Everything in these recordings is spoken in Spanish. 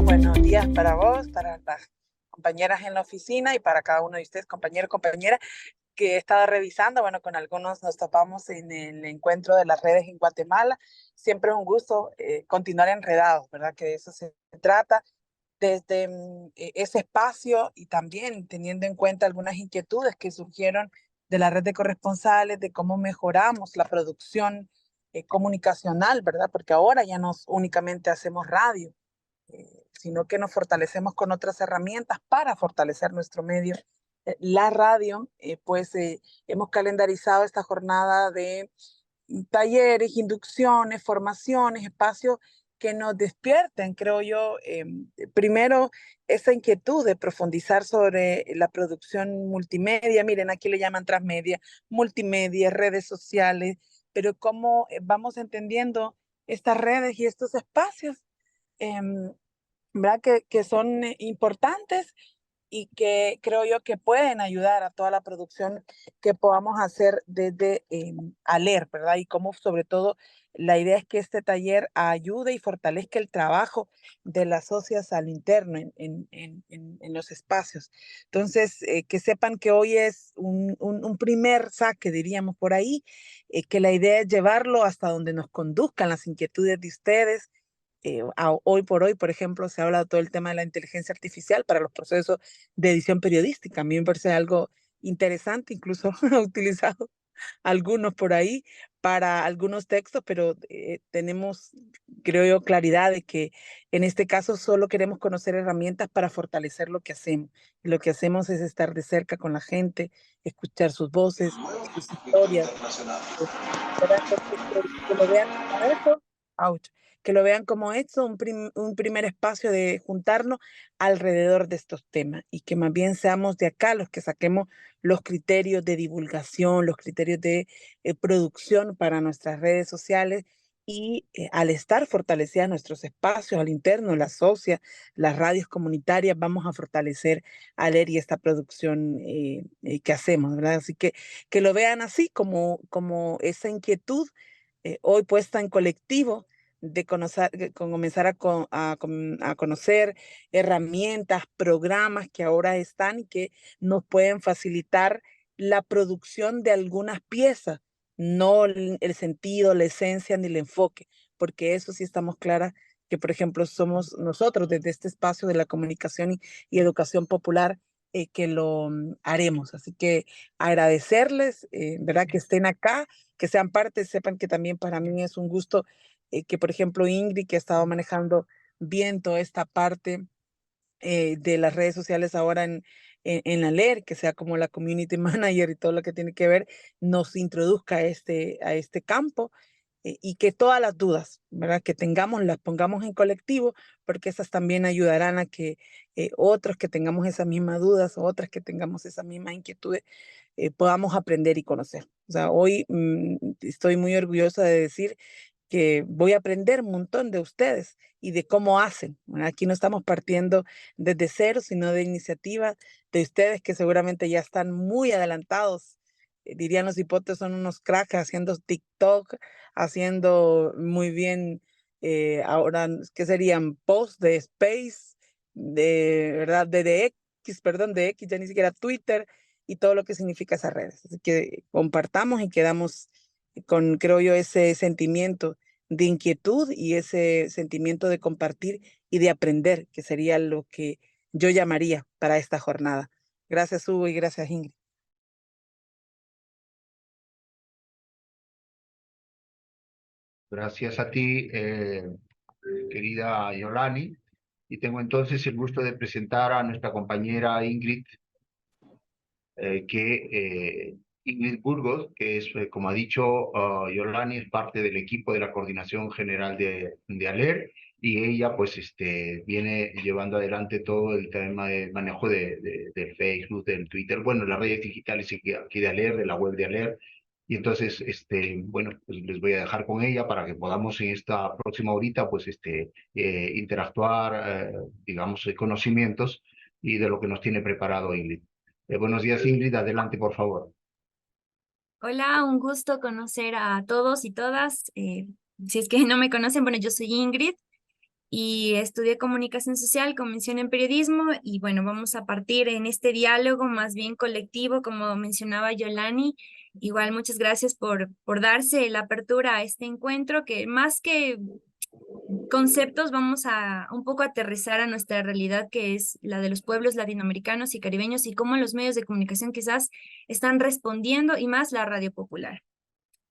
Buenos días para vos, para las compañeras en la oficina y para cada uno de ustedes, compañero, compañera, que he estado revisando. Bueno, con algunos nos topamos en el encuentro de las redes en Guatemala. Siempre es un gusto continuar enredados, ¿verdad? Que de eso se trata desde ese espacio y también teniendo en cuenta algunas inquietudes que surgieron de la red de corresponsales, de cómo mejoramos la producción comunicacional, ¿verdad? Porque ahora ya no únicamente hacemos radio, sino que nos fortalecemos con otras herramientas para fortalecer nuestro medio. La radio, hemos calendarizado esta jornada de talleres, inducciones, formaciones, espacios que nos despierten, creo yo, primero esa inquietud de profundizar sobre la producción multimedia. Miren, aquí le llaman transmedia, multimedia, redes sociales, pero cómo vamos entendiendo estas redes y estos espacios, em, ¿verdad? Que son importantes y que creo yo que pueden ayudar a toda la producción que podamos hacer desde ALER, ¿verdad? Y cómo sobre todo la idea es que este taller ayude y fortalezca el trabajo de las socias al interno en los espacios. Entonces, que sepan que hoy es un primer saque, diríamos por ahí, que la idea es llevarlo hasta donde nos conduzcan las inquietudes de ustedes. Hoy por hoy, por ejemplo, se habla de todo el tema de la inteligencia artificial para los procesos de edición periodística. A mí me parece algo interesante, incluso he utilizado algunos por ahí para algunos textos, pero tenemos, creo yo, claridad de que en este caso solo queremos conocer herramientas para fortalecer lo que hacemos. Y lo que hacemos es estar de cerca con la gente, escuchar sus voces, sus historias, eh, ¿verdad? Entonces, que lo vean como eso, ouch, que lo vean como eso, un primer espacio de juntarnos alrededor de estos temas y que más bien seamos de acá los que saquemos los criterios de divulgación, los criterios de producción para nuestras redes sociales y al estar fortalecidas nuestros espacios al interno, las socias, las radios comunitarias, vamos a fortalecer a leer y esta producción que hacemos, ¿verdad? Así que lo vean así como esa inquietud hoy puesta en colectivo de conocer, comenzar a conocer herramientas, programas que ahora están y que nos pueden facilitar la producción de algunas piezas, no el sentido, la esencia ni el enfoque, porque eso sí estamos claras que, por ejemplo, somos nosotros desde este espacio de la comunicación y educación popular que lo haremos. Así que agradecerles, ¿verdad? Que estén acá, que sean parte, sepan que también para mí es un gusto que, por ejemplo, Ingrid, que ha estado manejando bien toda esta parte de las redes sociales ahora en la LER, que sea como la community manager y todo lo que tiene que ver, nos introduzca a este campo y que todas las dudas, ¿verdad? Que tengamos, las pongamos en colectivo, porque esas también ayudarán a que otros que tengamos esas mismas dudas o otras que tengamos esas mismas inquietudes, podamos aprender y conocer. O sea, hoy estoy muy orgullosa de decir que voy a aprender un montón de ustedes y de cómo hacen. Bueno, aquí no estamos partiendo desde cero, sino de iniciativas de ustedes que seguramente ya están muy adelantados. Dirían los hipotes, son unos cracks haciendo TikTok, haciendo muy bien, ahora, ¿qué serían? Posts de Space, de verdad, de X, perdón, de X, ya ni siquiera Twitter y todo lo que significa esas redes. Así que compartamos y quedamos con, creo yo, ese sentimiento de inquietud y ese sentimiento de compartir y de aprender, que sería lo que yo llamaría para esta jornada. Gracias, Hugo, y gracias, Ingrid. Gracias a ti, querida Yolani. Y tengo entonces el gusto de presentar a nuestra compañera Ingrid, Ingrid Burgos, que es, como ha dicho Yolani, es parte del equipo de la Coordinación General de ALER, y ella pues viene llevando adelante todo el tema de manejo del Facebook, del Twitter, bueno, las redes digitales aquí de ALER, de la web de ALER, Y entonces, bueno, pues les voy a dejar con ella para que podamos en esta próxima horita, pues, interactuar, digamos, conocimientos y de lo que nos tiene preparado Ingrid. Buenos días, Ingrid, adelante, por favor. Hola, un gusto conocer a todos y todas. Si es que no me conocen, bueno, yo soy Ingrid y estudié comunicación social con mención en periodismo y bueno, vamos a partir en este diálogo más bien colectivo, como mencionaba Yolani. Igual muchas gracias por darse la apertura a este encuentro que más que conceptos vamos a un poco aterrizar a nuestra realidad que es la de los pueblos latinoamericanos y caribeños y cómo los medios de comunicación quizás están respondiendo y más la radio popular.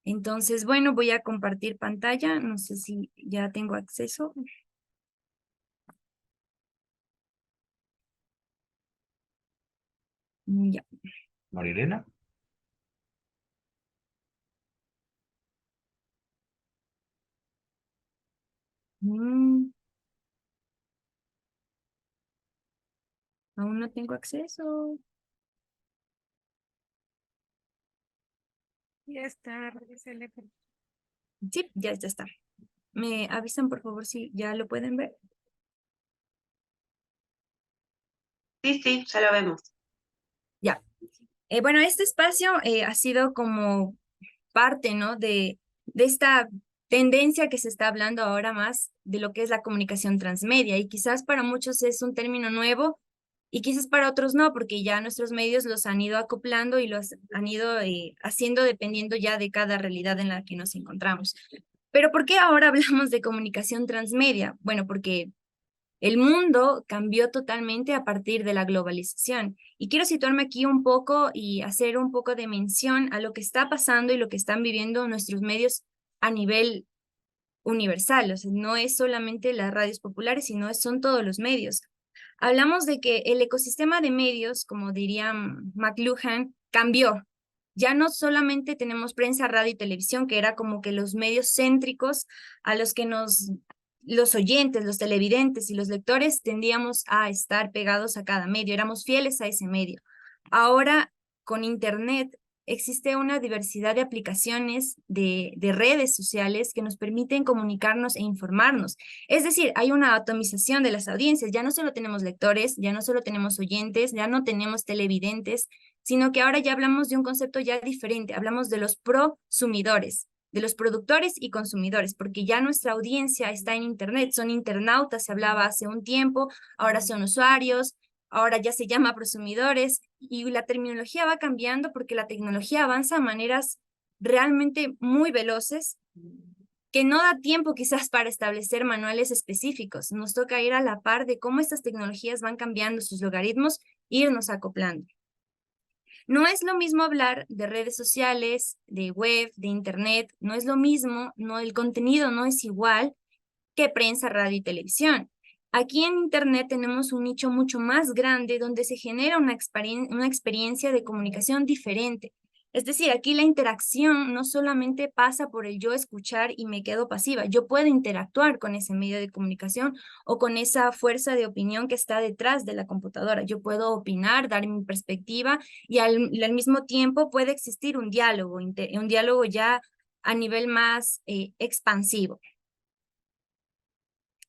Entonces, bueno, voy a compartir pantalla. No sé si ya tengo acceso. Ya. Marilena. Mm, aún no tengo acceso. Ya está, revísale. Sí, ya está. Me avisan, por favor, si ya lo pueden ver. Sí, sí, ya lo vemos. Ya. Bueno, este espacio ha sido como parte, ¿no? De esta tendencia que se está hablando ahora más de lo que es la comunicación transmedia y quizás para muchos es un término nuevo y quizás para otros no, porque ya nuestros medios los han ido acoplando y los han ido haciendo dependiendo ya de cada realidad en la que nos encontramos. Pero ¿por qué ahora hablamos de comunicación transmedia? Bueno, porque el mundo cambió totalmente a partir de la globalización. Y quiero situarme aquí un poco y hacer un poco de mención a lo que está pasando y lo que están viviendo nuestros medios a nivel universal. O sea, no es solamente las radios populares, sino son todos los medios. Hablamos de que el ecosistema de medios, como diría McLuhan, cambió. Ya no solamente tenemos prensa, radio y televisión, que era como que los medios céntricos a los que los oyentes, los televidentes y los lectores tendíamos a estar pegados a cada medio, éramos fieles a ese medio. Ahora, con Internet, existe una diversidad de aplicaciones, de redes sociales que nos permiten comunicarnos e informarnos. Es decir, hay una atomización de las audiencias. Ya no solo tenemos lectores, ya no solo tenemos oyentes, ya no tenemos televidentes, sino que ahora ya hablamos de un concepto ya diferente. Hablamos de los prosumidores, de los productores y consumidores, porque ya nuestra audiencia está en Internet, son internautas, se hablaba hace un tiempo, ahora son usuarios, ahora ya se llama prosumidores y la terminología va cambiando porque la tecnología avanza a maneras realmente muy veloces que no da tiempo quizás para establecer manuales específicos. Nos toca ir a la par de cómo estas tecnologías van cambiando sus logaritmos, irnos acoplando. No es lo mismo hablar de redes sociales, de web, de internet, no es lo mismo, no, el contenido no es igual que prensa, radio y televisión. Aquí en Internet tenemos un nicho mucho más grande donde se genera una experiencia de comunicación diferente. Es decir, aquí la interacción no solamente pasa por el yo escuchar y me quedo pasiva, yo puedo interactuar con ese medio de comunicación o con esa fuerza de opinión que está detrás de la computadora. Yo puedo opinar, dar mi perspectiva y al mismo tiempo puede existir un diálogo ya a nivel más expansivo.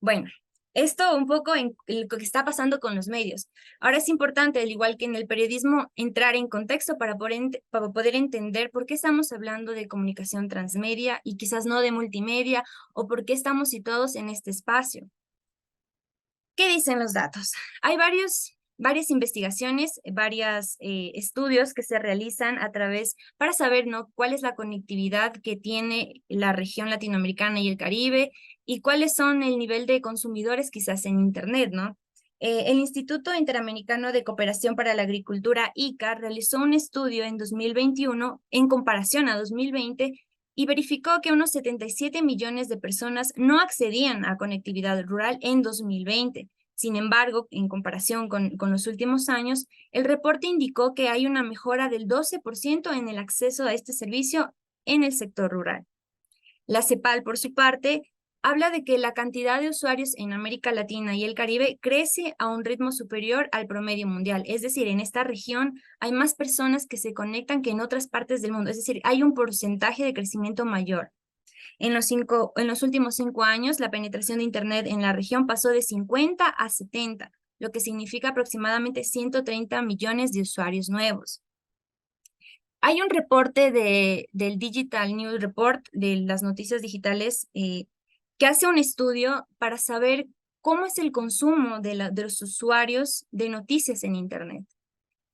Bueno, esto un poco en lo que está pasando con los medios. Ahora es importante, al igual que en el periodismo, entrar en contexto para poder entender por qué estamos hablando de comunicación transmedia y quizás no de multimedia o por qué estamos situados en este espacio. ¿Qué dicen los datos? Hay varias investigaciones, varios estudios que se realizan a través para saber, ¿no?, cuál es la conectividad que tiene la región latinoamericana y el Caribe y cuáles son el nivel de consumidores quizás en Internet, ¿no? El Instituto Interamericano de Cooperación para la Agricultura, ICA, realizó un estudio en 2021 en comparación a 2020 y verificó que unos 77 millones de personas no accedían a conectividad rural en 2020. Sin embargo, en comparación con los últimos años, el reporte indicó que hay una mejora del 12% en el acceso a este servicio en el sector rural. La CEPAL, por su parte, habla de que la cantidad de usuarios en América Latina y el Caribe crece a un ritmo superior al promedio mundial. Es decir, en esta región hay más personas que se conectan que en otras partes del mundo. Es decir, hay un porcentaje de crecimiento mayor. En los últimos 5 años, la penetración de Internet en la región pasó de 50 a 70, lo que significa aproximadamente 130 millones de usuarios nuevos. Hay un reporte del Digital News Report, de las noticias digitales, que hace un estudio para saber cómo es el consumo de los usuarios de noticias en Internet.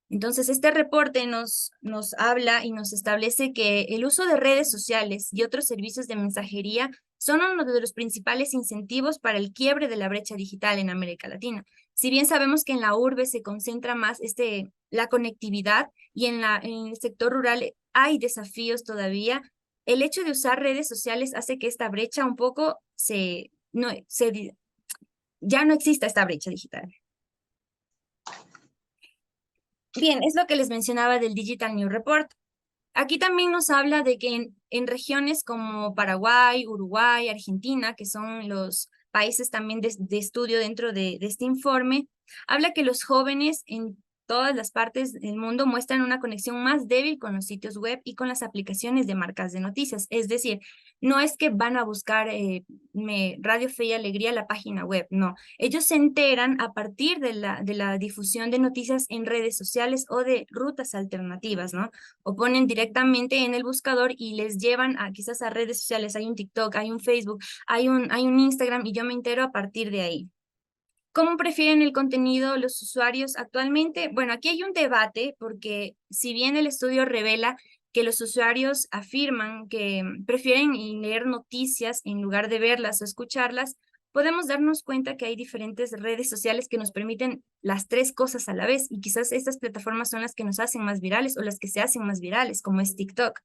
Entonces, este reporte nos habla y nos establece que el uso de redes sociales y otros servicios de mensajería son uno de los principales incentivos para el quiebre de la brecha digital en América Latina. Si bien sabemos que en la urbe se concentra más la conectividad y en el sector rural hay desafíos todavía, el hecho de usar redes sociales hace que esta brecha un poco ya no exista esta brecha digital. Bien, es lo que les mencionaba del Digital News Report. Aquí también nos habla de que en regiones como Paraguay, Uruguay, Argentina, que son los países también de estudio dentro de este informe, habla que los jóvenes en todas las partes del mundo muestran una conexión más débil con los sitios web y con las aplicaciones de marcas de noticias. Es decir, no es que van a buscar Radio Fe y Alegría, la página web, no. Ellos se enteran a partir de la difusión de noticias en redes sociales o de rutas alternativas, ¿no? O ponen directamente en el buscador y les llevan quizás a redes sociales. Hay un TikTok, hay un Facebook, hay un Instagram y yo me entero a partir de ahí. ¿Cómo prefieren el contenido los usuarios actualmente? Bueno, aquí hay un debate porque si bien el estudio revela que los usuarios afirman que prefieren leer noticias en lugar de verlas o escucharlas, podemos darnos cuenta que hay diferentes redes sociales que nos permiten las tres cosas a la vez y quizás estas plataformas son las que nos hacen más virales o las que se hacen más virales, como es TikTok.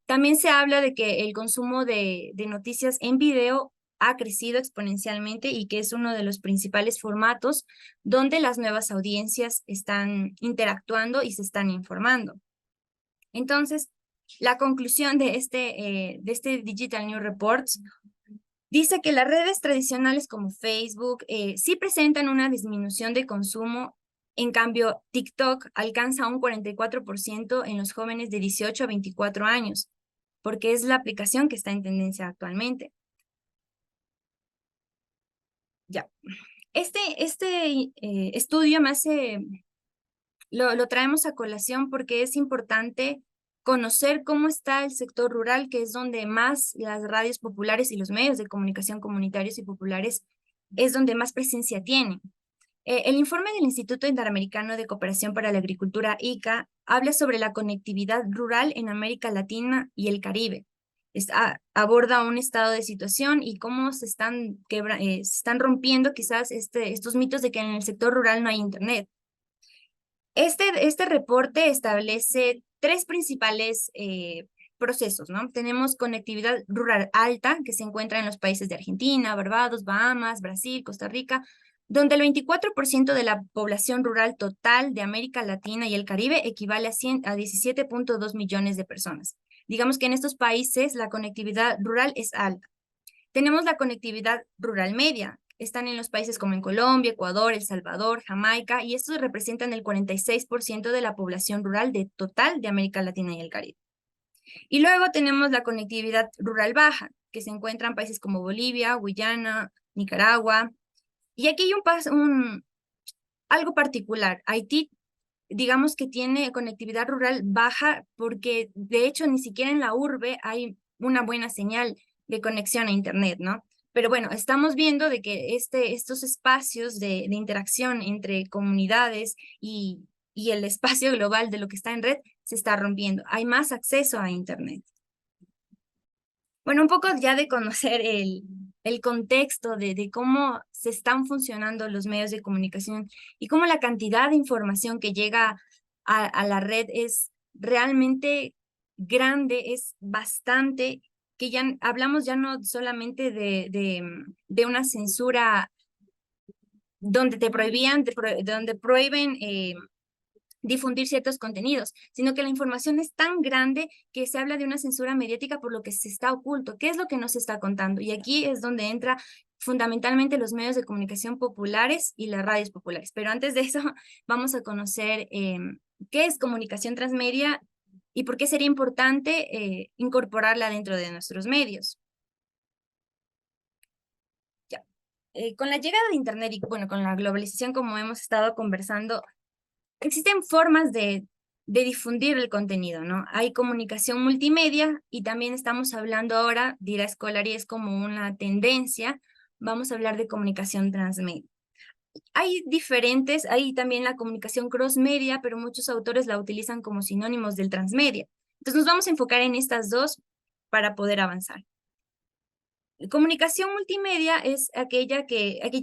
También se habla de que el consumo de noticias en video ha crecido exponencialmente y que es uno de los principales formatos donde las nuevas audiencias están interactuando y se están informando. Entonces, la conclusión de este Digital News Report dice que las redes tradicionales como Facebook sí presentan una disminución de consumo. En cambio, TikTok alcanza un 44% en los jóvenes de 18 a 24 años, porque es la aplicación que está en tendencia actualmente. Ya. Este estudio lo traemos a colación porque es importante conocer cómo está el sector rural, que es donde más las radios populares y los medios de comunicación comunitarios y populares es donde más presencia tienen. El informe del Instituto Interamericano de Cooperación para la Agricultura, ICA, habla sobre la conectividad rural en América Latina y el Caribe. Aborda un estado de situación y cómo se están rompiendo quizás estos mitos de que en el sector rural no hay internet. Este reporte establece tres principales procesos, ¿no? Tenemos conectividad rural alta, que se encuentra en los países de Argentina, Barbados, Bahamas, Brasil, Costa Rica, donde el 24% de la población rural total de América Latina y el Caribe equivale a 17.2 millones de personas. Digamos que en estos países la conectividad rural es alta. Tenemos la conectividad rural media. Están en los países como en Colombia, Ecuador, El Salvador, Jamaica, y estos representan el 46% de la población rural total de América Latina y el Caribe. Y luego tenemos la conectividad rural baja, que se encuentra en países como Bolivia, Guyana, Nicaragua. Y aquí hay algo particular. Haití, digamos que tiene conectividad rural baja porque de hecho ni siquiera en la urbe hay una buena señal de conexión a internet, ¿no? Pero bueno, estamos viendo de que estos espacios de interacción entre comunidades y el espacio global de lo que está en red se está rompiendo. Hay más acceso a internet. Bueno, un poco ya de conocer el contexto de cómo se están funcionando los medios de comunicación y cómo la cantidad de información que llega a la red es realmente grande, es bastante, que ya hablamos ya no solamente de una censura donde te prohíben difundir ciertos contenidos, sino que la información es tan grande que se habla de una censura mediática por lo que se está oculto. ¿Qué es lo que no se está contando? Y aquí es donde entra fundamentalmente los medios de comunicación populares y las radios populares. Pero antes de eso, vamos a conocer qué es comunicación transmedia y por qué sería importante incorporarla dentro de nuestros medios. Ya. Con la llegada de Internet y bueno, con la globalización, como hemos estado conversando, existen formas de difundir el contenido, ¿no? Hay comunicación multimedia y también estamos hablando ahora, dirá Scolari, es como una tendencia, vamos a hablar de comunicación transmedia. Hay también la comunicación cross-media, pero muchos autores la utilizan como sinónimos del transmedia. Entonces nos vamos a enfocar en estas dos para poder avanzar. Comunicación multimedia es aquella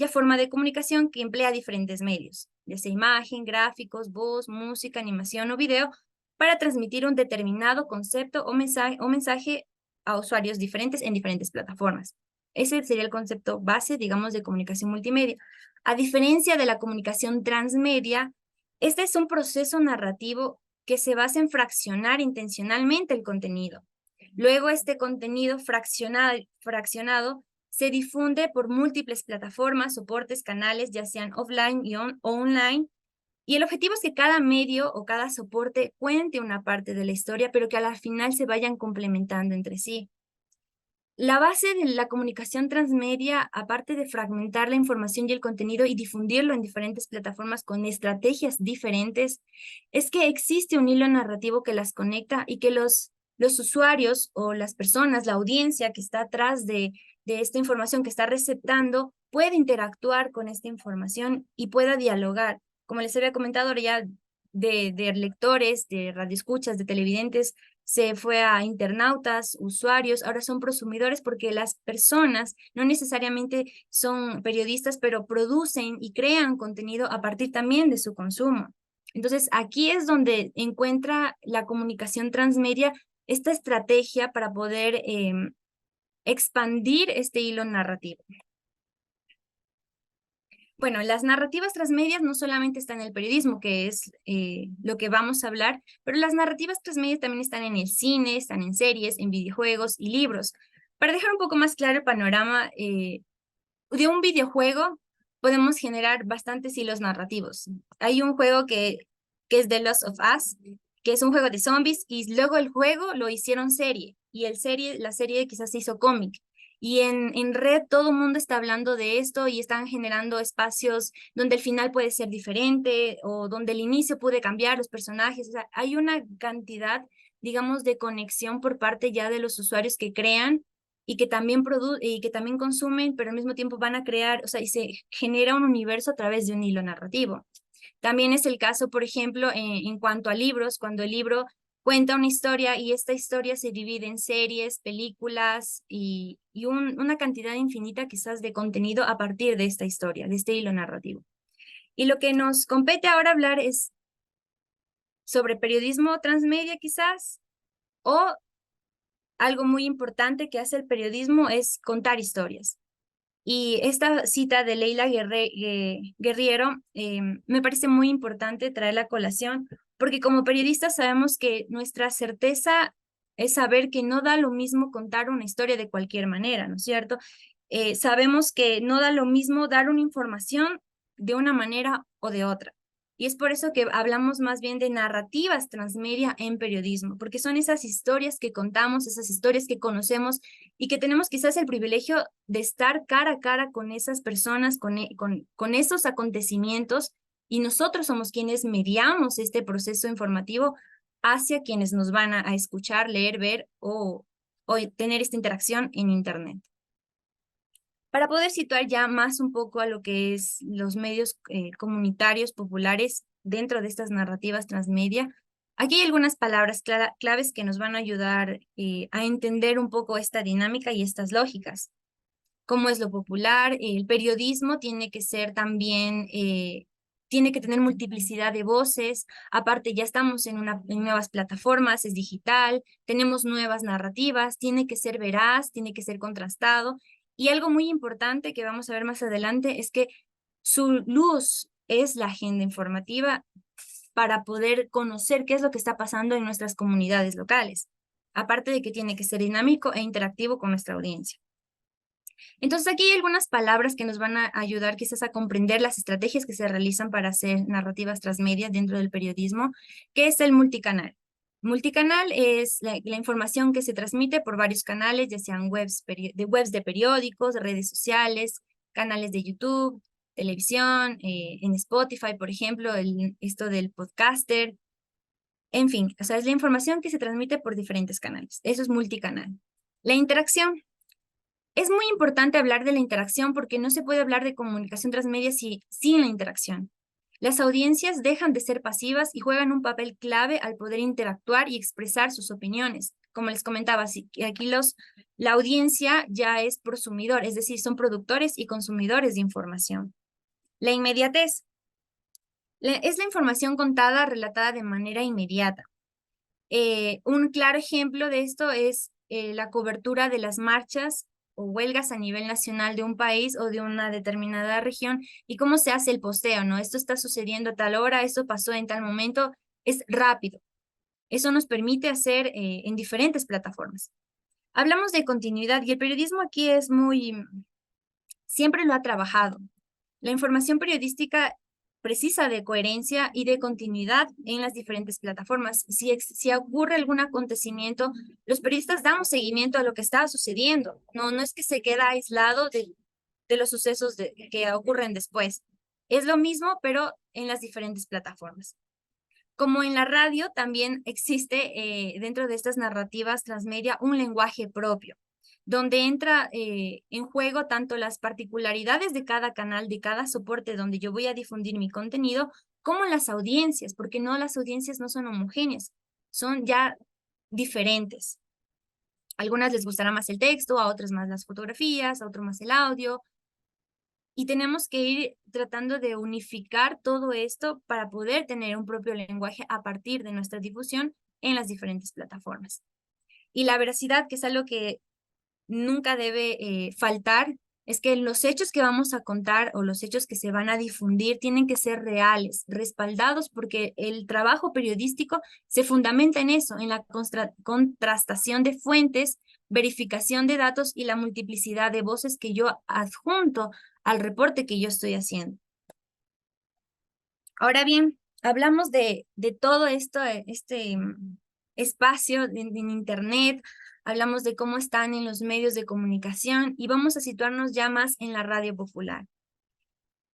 forma de comunicación que emplea diferentes medios, ya sea imagen, gráficos, voz, música, animación o video, para transmitir un determinado concepto o mensaje a usuarios diferentes en diferentes plataformas. Ese sería el concepto base, digamos, de comunicación multimedia. A diferencia de la comunicación transmedia, este es un proceso narrativo que se basa en fraccionar intencionalmente el contenido. Luego este contenido fraccionado se difunde por múltiples plataformas, soportes, canales, ya sean offline o online, y el objetivo es que cada medio o cada soporte cuente una parte de la historia, pero que a la final se vayan complementando entre sí. La base de la comunicación transmedia, aparte de fragmentar la información y el contenido y difundirlo en diferentes plataformas con estrategias diferentes, es que existe un hilo narrativo que las conecta y que los usuarios o las personas, la audiencia que está atrás de esta información que está receptando, puede interactuar con esta información y pueda dialogar. Como les había comentado ahora ya, de lectores, de radioescuchas, de televidentes, se fue a internautas, usuarios, ahora son prosumidores porque las personas no necesariamente son periodistas, pero producen y crean contenido a partir también de su consumo. Entonces, aquí es donde encuentra la comunicación transmedia esta estrategia para poder expandir este hilo narrativo. Bueno, las narrativas transmedias no solamente están en el periodismo, que es lo que vamos a hablar, pero las narrativas transmedias también están en el cine, están en series, en videojuegos y libros. Para dejar un poco más claro el panorama de un videojuego, podemos generar bastantes hilos narrativos. Hay un juego que es The Last of Us, que es un juego de zombies, y luego el juego lo hicieron serie, y la serie quizás se hizo cómic. Y en red todo el mundo está hablando de esto y están generando espacios donde el final puede ser diferente o donde el inicio puede cambiar los personajes. O sea, hay una cantidad, digamos, de conexión por parte ya de los usuarios que crean y que también consumen, pero al mismo tiempo van a crear, o sea, y se genera un universo a través de un hilo narrativo. También es el caso, por ejemplo, en cuanto a libros, cuando el libro cuenta una historia y esta historia se divide en series, películas y una cantidad infinita quizás de contenido a partir de esta historia, de este hilo narrativo. Y lo que nos compete ahora hablar es sobre periodismo transmedia quizás, o algo muy importante que hace el periodismo es contar historias. Y esta cita de Leila Guerriero me parece muy importante traerla a colación, porque como periodistas sabemos que nuestra certeza es saber que no da lo mismo contar una historia de cualquier manera, ¿no es cierto? Sabemos que no da lo mismo dar una información de una manera o de otra. Y es por eso que hablamos más bien de narrativas transmedia en periodismo, porque son esas historias que contamos, esas historias que conocemos y que tenemos quizás el privilegio de estar cara a cara con esas personas, con esos acontecimientos, y nosotros somos quienes mediamos este proceso informativo hacia quienes nos van a escuchar, leer, ver o tener esta interacción en Internet. Para poder situar ya más un poco a lo que es los medios comunitarios populares dentro de estas narrativas transmedia, aquí hay algunas palabras claves que nos van a ayudar a entender un poco esta dinámica y estas lógicas. ¿Cómo es lo popular? El periodismo tiene que ser también, tiene que tener multiplicidad de voces. Aparte, ya estamos en nuevas plataformas, es digital, tenemos nuevas narrativas, tiene que ser veraz, tiene que ser contrastado. Y algo muy importante que vamos a ver más adelante es que su luz es la agenda informativa para poder conocer qué es lo que está pasando en nuestras comunidades locales. Aparte de que tiene que ser dinámico e interactivo con nuestra audiencia. Entonces aquí hay algunas palabras que nos van a ayudar quizás a comprender las estrategias que se realizan para hacer narrativas transmedia dentro del periodismo, que es el multicanal. Multicanal es la información que se transmite por varios canales, ya sean webs de periódicos, redes sociales, canales de YouTube, televisión, en Spotify, por ejemplo, esto del podcaster. En fin, o sea, es la información que se transmite por diferentes canales. Eso es multicanal. La interacción. Es muy importante hablar de la interacción porque no se puede hablar de comunicación transmedia sin la interacción. Las audiencias dejan de ser pasivas y juegan un papel clave al poder interactuar y expresar sus opiniones. Como les comentaba, aquí la audiencia ya es prosumidor, es decir, son productores y consumidores de información. La inmediatez. Es la información contada, relatada de manera inmediata. Un claro ejemplo de esto es la cobertura de las marchas o huelgas a nivel nacional de un país o de una determinada región y cómo se hace el posteo, ¿no? Esto está sucediendo a tal hora, esto pasó en tal momento, es rápido. Eso nos permite hacer en diferentes plataformas. Hablamos de continuidad y el periodismo aquí siempre lo ha trabajado. La información periodística precisa de coherencia y de continuidad en las diferentes plataformas. Si ocurre algún acontecimiento, los periodistas damos seguimiento a lo que está sucediendo. No es que se queda aislado de los sucesos que ocurren después. Es lo mismo, pero en las diferentes plataformas. Como en la radio, también existe dentro de estas narrativas transmedia un lenguaje propio, donde entra en juego tanto las particularidades de cada canal, de cada soporte donde yo voy a difundir mi contenido, como las audiencias, porque las audiencias no son homogéneas, son ya diferentes. A algunas les gustará más el texto, a otras más las fotografías, a otros más el audio, y tenemos que ir tratando de unificar todo esto para poder tener un propio lenguaje a partir de nuestra difusión en las diferentes plataformas. Y la veracidad, que es algo que nunca debe faltar, es que los hechos que vamos a contar o los hechos que se van a difundir tienen que ser reales, respaldados, porque el trabajo periodístico se fundamenta en eso, en la contrastación de fuentes, verificación de datos y la multiplicidad de voces que yo adjunto al reporte que yo estoy haciendo. Ahora bien, hablamos de todo esto, este espacio en Internet, hablamos de cómo están en los medios de comunicación y vamos a situarnos ya más en la radio popular.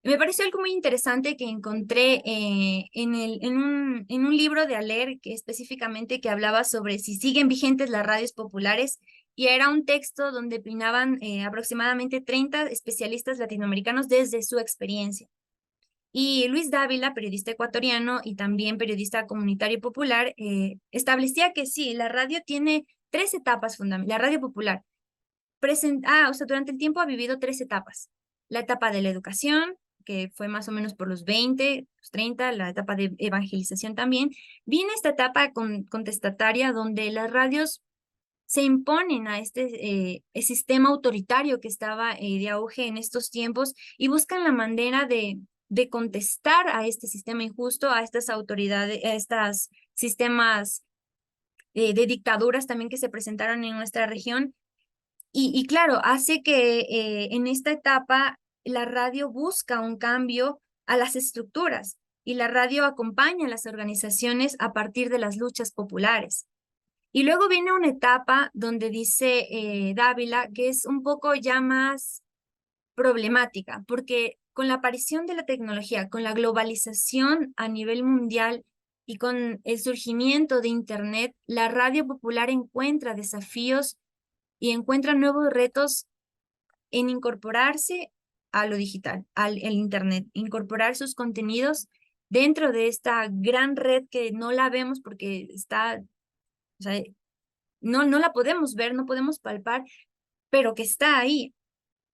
Me pareció algo muy interesante que encontré en un libro de Aler, que específicamente que hablaba sobre si siguen vigentes las radios populares, y era un texto donde opinaban aproximadamente 30 especialistas latinoamericanos desde su experiencia. Y Luis Dávila, periodista ecuatoriano y también periodista comunitario popular, establecía que sí, la radio tiene 3 etapas fundamentales. La radio popular durante el tiempo ha vivido 3 etapas. La etapa de la educación, que fue más o menos por los 20, los 30, la etapa de evangelización también. Viene esta etapa contestataria donde las radios se imponen a este sistema autoritario que estaba de auge en estos tiempos y buscan la manera de contestar a este sistema injusto, a estas autoridades, a estos sistemas de dictaduras también que se presentaron en nuestra región. Y claro, hace que en esta etapa la radio busca un cambio a las estructuras y la radio acompaña a las organizaciones a partir de las luchas populares. Y luego viene una etapa donde dice Dávila que es un poco ya más problemática, porque con la aparición de la tecnología, con la globalización a nivel mundial y con el surgimiento de Internet, la radio popular encuentra desafíos y encuentra nuevos retos en incorporarse a lo digital, al Internet, incorporar sus contenidos dentro de esta gran red que no la vemos porque está, o sea, no la podemos ver, no podemos palpar, pero que está ahí.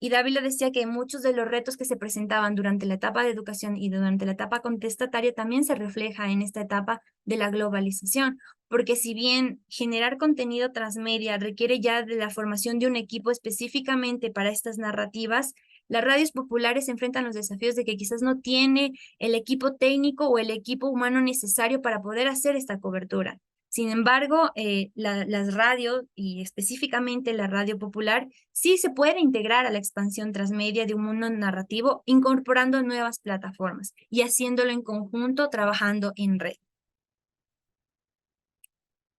Y Dávila decía que muchos de los retos que se presentaban durante la etapa de educación y durante la etapa contestataria también se refleja en esta etapa de la globalización, porque si bien generar contenido transmedia requiere ya de la formación de un equipo específicamente para estas narrativas, Las radios populares se enfrentan los desafíos de que quizás no tiene el equipo técnico o el equipo humano necesario para poder hacer esta cobertura. Sin embargo, las radios, y específicamente la radio popular, sí se puede integrar a la expansión transmedia de un mundo narrativo, incorporando nuevas plataformas y haciéndolo en conjunto, trabajando en red.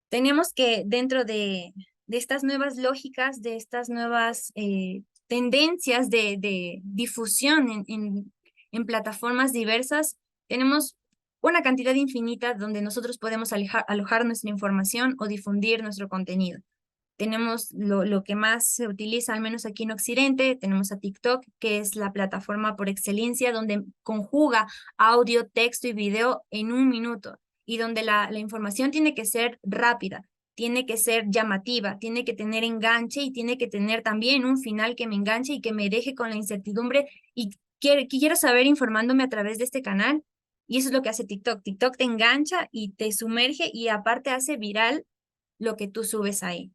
Tenemos que dentro de estas nuevas lógicas, de estas nuevas tendencias de difusión en plataformas diversas, tenemos una cantidad infinita donde nosotros podemos alojar nuestra información o difundir nuestro contenido. Tenemos lo que más se utiliza, al menos aquí en Occidente, tenemos a TikTok, que es la plataforma por excelencia donde conjuga audio, texto y video en un minuto y donde la información tiene que ser rápida, tiene que ser llamativa, tiene que tener enganche y tiene que tener también un final que me enganche y que me deje con la incertidumbre y quiero saber informándome a través de este canal. Y eso es lo que hace TikTok. TikTok te engancha y te sumerge y aparte hace viral lo que tú subes ahí.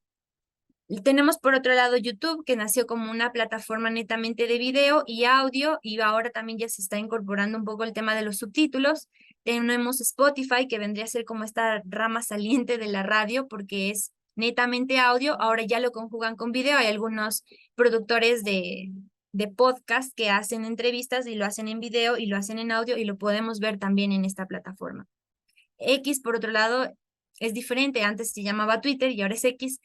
Tenemos por otro lado YouTube, que nació como una plataforma netamente de video y audio, y ahora también ya se está incorporando un poco el tema de los subtítulos. Tenemos Spotify, que vendría a ser como esta rama saliente de la radio, porque es netamente audio, ahora ya lo conjugan con video. Hay algunos productores de podcast que hacen entrevistas y lo hacen en video y lo hacen en audio y lo podemos ver también en esta plataforma. X, por otro lado, es diferente, antes se llamaba Twitter y ahora es X.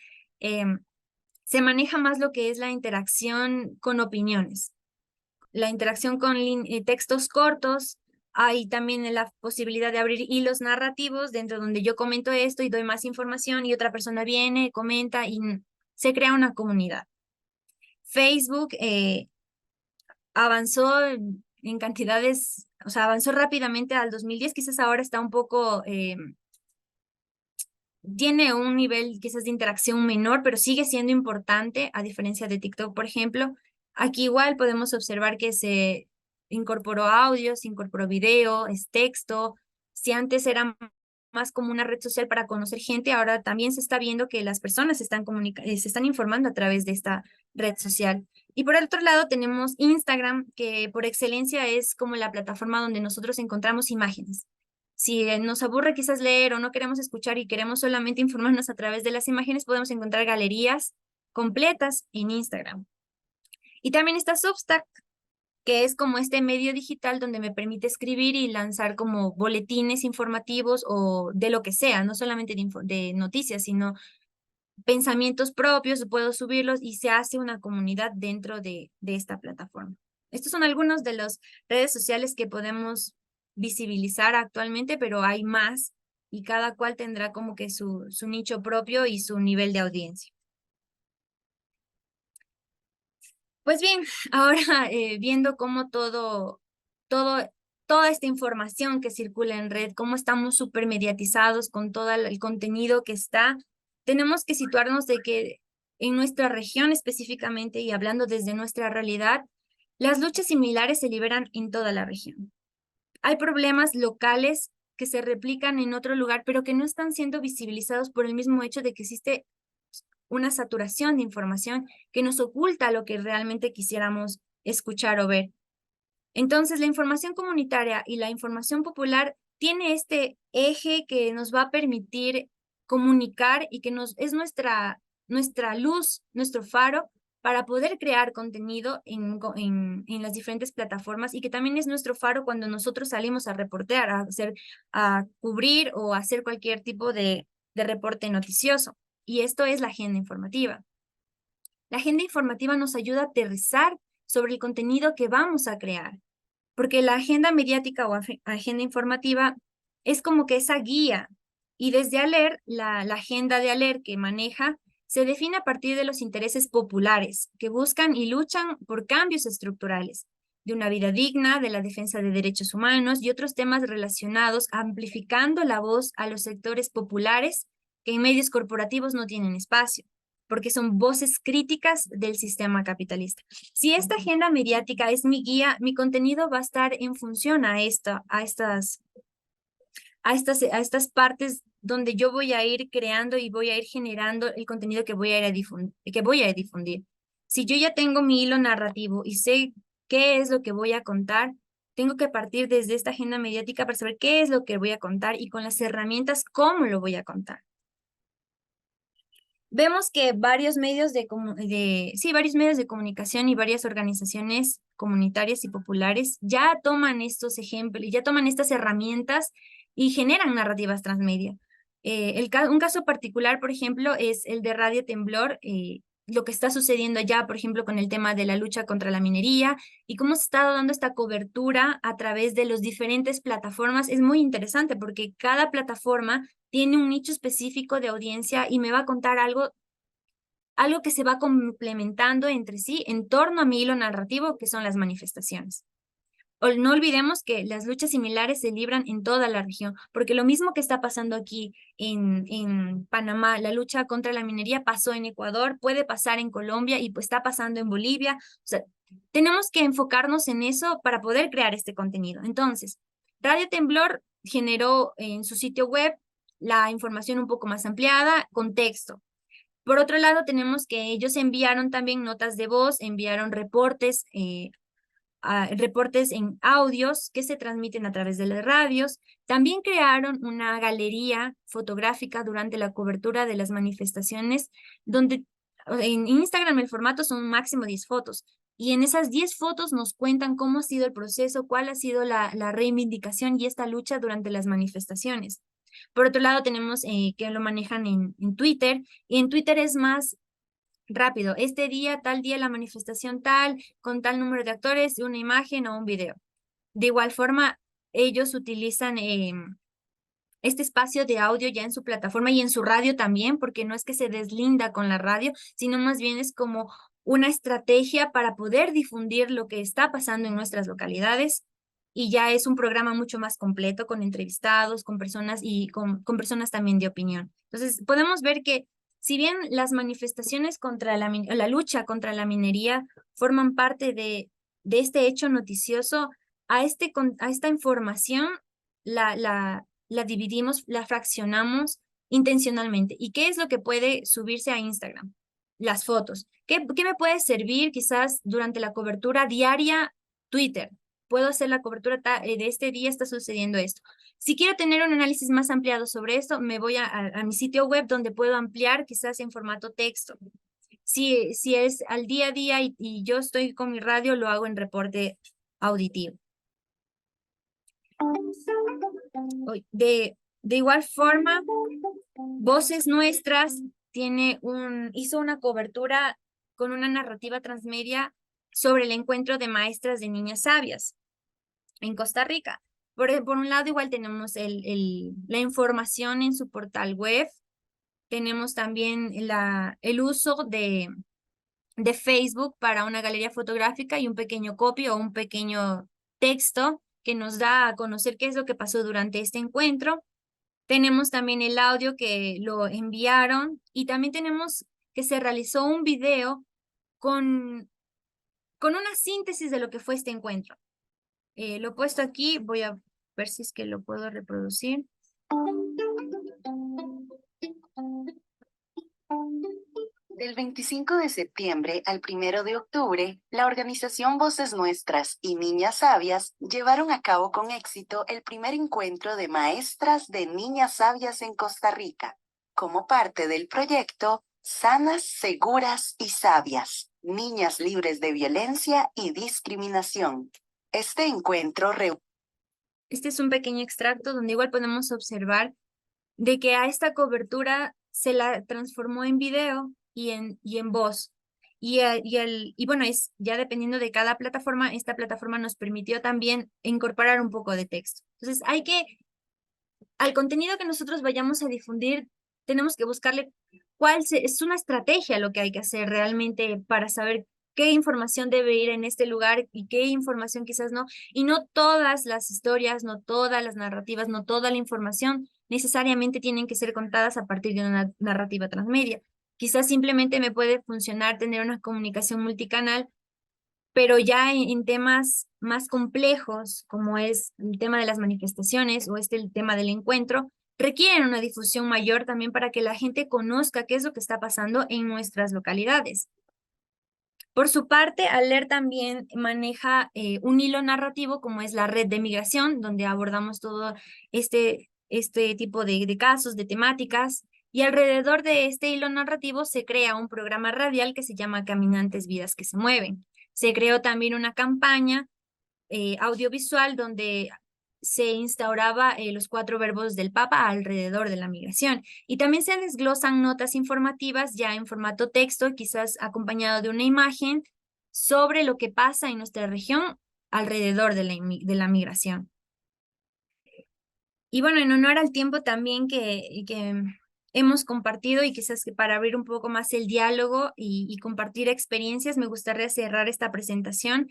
Se maneja más lo que es la interacción con opiniones, la interacción con textos cortos. Hay también la posibilidad de abrir hilos narrativos dentro donde yo comento esto y doy más información y otra persona viene, comenta y se crea una comunidad. Facebook avanzó en cantidades, o sea, avanzó rápidamente al 2010, quizás ahora está un poco... tiene un nivel quizás de interacción menor, pero sigue siendo importante, a diferencia de TikTok, por ejemplo. Aquí igual podemos observar que se incorporó audio, se incorporó video, es texto. Si antes era más como una red social para conocer gente, ahora también se está viendo que las personas se están informando a través de esta red social. Y por el otro lado tenemos Instagram, que por excelencia es como la plataforma donde nosotros encontramos imágenes. Si nos aburre quizás leer o no queremos escuchar y queremos solamente informarnos a través de las imágenes, podemos encontrar galerías completas en Instagram. Y también está Substack, que es como este medio digital donde me permite escribir y lanzar como boletines informativos o de lo que sea, no solamente de noticias, sino pensamientos propios, puedo subirlos y se hace una comunidad dentro de esta plataforma. Estos son algunos de las redes sociales que podemos visibilizar actualmente, pero hay más y cada cual tendrá como que su nicho propio y su nivel de audiencia. Pues bien, ahora viendo cómo toda esta información que circula en red, cómo estamos súper mediatizados con todo el contenido que está, tenemos que situarnos de que en nuestra región específicamente y hablando desde nuestra realidad, las luchas similares se liberan en toda la región. Hay problemas locales que se replican en otro lugar, pero que no están siendo visibilizados por el mismo hecho de que existe una saturación de información que nos oculta lo que realmente quisiéramos escuchar o ver. Entonces, la información comunitaria y la información popular tiene este eje que nos va a permitir comunicar y que es nuestra luz, nuestro faro para poder crear contenido en las diferentes plataformas y que también es nuestro faro cuando nosotros salimos a reportear, a cubrir o a hacer cualquier tipo de reporte noticioso. Y esto es la agenda informativa. La agenda informativa nos ayuda a aterrizar sobre el contenido que vamos a crear, porque la agenda mediática o agenda informativa es como que esa guía. Y desde ALER, la agenda de ALER que maneja, se define a partir de los intereses populares que buscan y luchan por cambios estructurales, de una vida digna, de la defensa de derechos humanos y otros temas relacionados, amplificando la voz a los sectores populares que en medios corporativos no tienen espacio, porque son voces críticas del sistema capitalista. Si esta agenda mediática es mi guía, mi contenido va a estar en función a estas partes donde yo voy a ir creando y voy a ir generando el contenido que voy a difundir. Si yo ya tengo mi hilo narrativo y sé qué es lo que voy a contar. Tengo que partir desde esta agenda mediática para saber qué es lo que voy a contar y con las herramientas cómo lo voy a contar. Vemos que varios medios varios medios de comunicación y varias organizaciones comunitarias y populares ya toman estos ejemplos, ya toman estas herramientas y generan narrativas transmedia. Un caso particular, por ejemplo, es el de Radio Temblor, lo que está sucediendo allá, por ejemplo, con el tema de la lucha contra la minería y cómo se está dando esta cobertura a través de las diferentes plataformas. Es muy interesante porque cada plataforma tiene un nicho específico de audiencia y me va a contar algo que se va complementando entre sí en torno a mi hilo narrativo, que son las manifestaciones. No olvidemos que las luchas similares se libran en toda la región, porque lo mismo que está pasando aquí en Panamá, la lucha contra la minería pasó en Ecuador, puede pasar en Colombia y pues está pasando en Bolivia. O sea, tenemos que enfocarnos en eso para poder crear este contenido. Entonces, Radio Temblor generó en su sitio web la información un poco más ampliada, con texto. Por otro lado, tenemos que ellos enviaron también notas de voz, enviaron reportes en audios que se transmiten a través de las radios. También crearon una galería fotográfica durante la cobertura de las manifestaciones, donde en Instagram el formato son máximo 10 fotos. Y en esas 10 fotos nos cuentan cómo ha sido el proceso, cuál ha sido la reivindicación y esta lucha durante las manifestaciones. Por otro lado, tenemos que lo manejan en Twitter, y en Twitter es más rápido. Este día, tal día, la manifestación tal, con tal número de actores, una imagen o un video. De igual forma, ellos utilizan este espacio de audio ya en su plataforma y en su radio también, porque no es que se deslinda con la radio, sino más bien es como una estrategia para poder difundir lo que está pasando en nuestras localidades. Y ya es un programa mucho más completo, con entrevistados, con personas y con personas también de opinión. Entonces, podemos ver que si bien las manifestaciones contra la lucha contra la minería forman parte de este hecho noticioso, a esta información la dividimos, la fraccionamos intencionalmente. ¿Y qué es lo que puede subirse a Instagram? Las fotos. ¿Qué me puede servir quizás durante la cobertura diaria? Twitter. Puedo hacer la cobertura de este día está sucediendo esto. Si quiero tener un análisis más ampliado sobre esto, me voy a mi sitio web, donde puedo ampliar quizás en formato texto. Si es al día a día y yo estoy con mi radio, lo hago en reporte auditivo. De igual forma, Voces Nuestras hizo una cobertura con una narrativa transmedia sobre el encuentro de maestras de niñas sabias en Costa Rica. Por un lado, igual tenemos la información en su portal web, tenemos también el uso de Facebook para una galería fotográfica y un pequeño copy o un pequeño texto que nos da a conocer qué es lo que pasó durante este encuentro. Tenemos también el audio que lo enviaron y también tenemos que se realizó un video con una síntesis de lo que fue este encuentro. Lo he puesto aquí, voy a ver si es que lo puedo reproducir. Del 25 de septiembre al 1 de octubre, la organización Voces Nuestras y Niñas Sabias llevaron a cabo con éxito el primer encuentro de maestras de niñas sabias en Costa Rica, como parte del proyecto Sanas, Seguras y Sabias, Niñas Libres de Violencia y Discriminación. Este encuentro Este es un pequeño extracto donde igual podemos observar de que a esta cobertura se la transformó en video y en voz. Y bueno, es ya dependiendo de cada plataforma, esta plataforma nos permitió también incorporar un poco de texto. Entonces, al contenido que nosotros vayamos a difundir, tenemos que buscarle es una estrategia lo que hay que hacer realmente para saber qué información debe ir en este lugar y qué información quizás no. Y no todas las historias, no todas las narrativas, no toda la información necesariamente tienen que ser contadas a partir de una narrativa transmedia. Quizás simplemente me puede funcionar tener una comunicación multicanal, pero ya en temas más complejos, como es el tema de las manifestaciones o el tema del encuentro, requieren una difusión mayor también para que la gente conozca qué es lo que está pasando en nuestras localidades. Por su parte, Aller también maneja un hilo narrativo como es la red de migración, donde abordamos todo este tipo de casos, de temáticas, y alrededor de este hilo narrativo se crea un programa radial que se llama Caminantes Vidas que se Mueven. Se creó también una campaña audiovisual donde se instauraba los 4 verbos del Papa alrededor de la migración. Y también se desglosan notas informativas ya en formato texto, quizás acompañado de una imagen sobre lo que pasa en nuestra región alrededor de la migración. Y bueno, en honor al tiempo también que hemos compartido y quizás que para abrir un poco más el diálogo y compartir experiencias, me gustaría cerrar esta presentación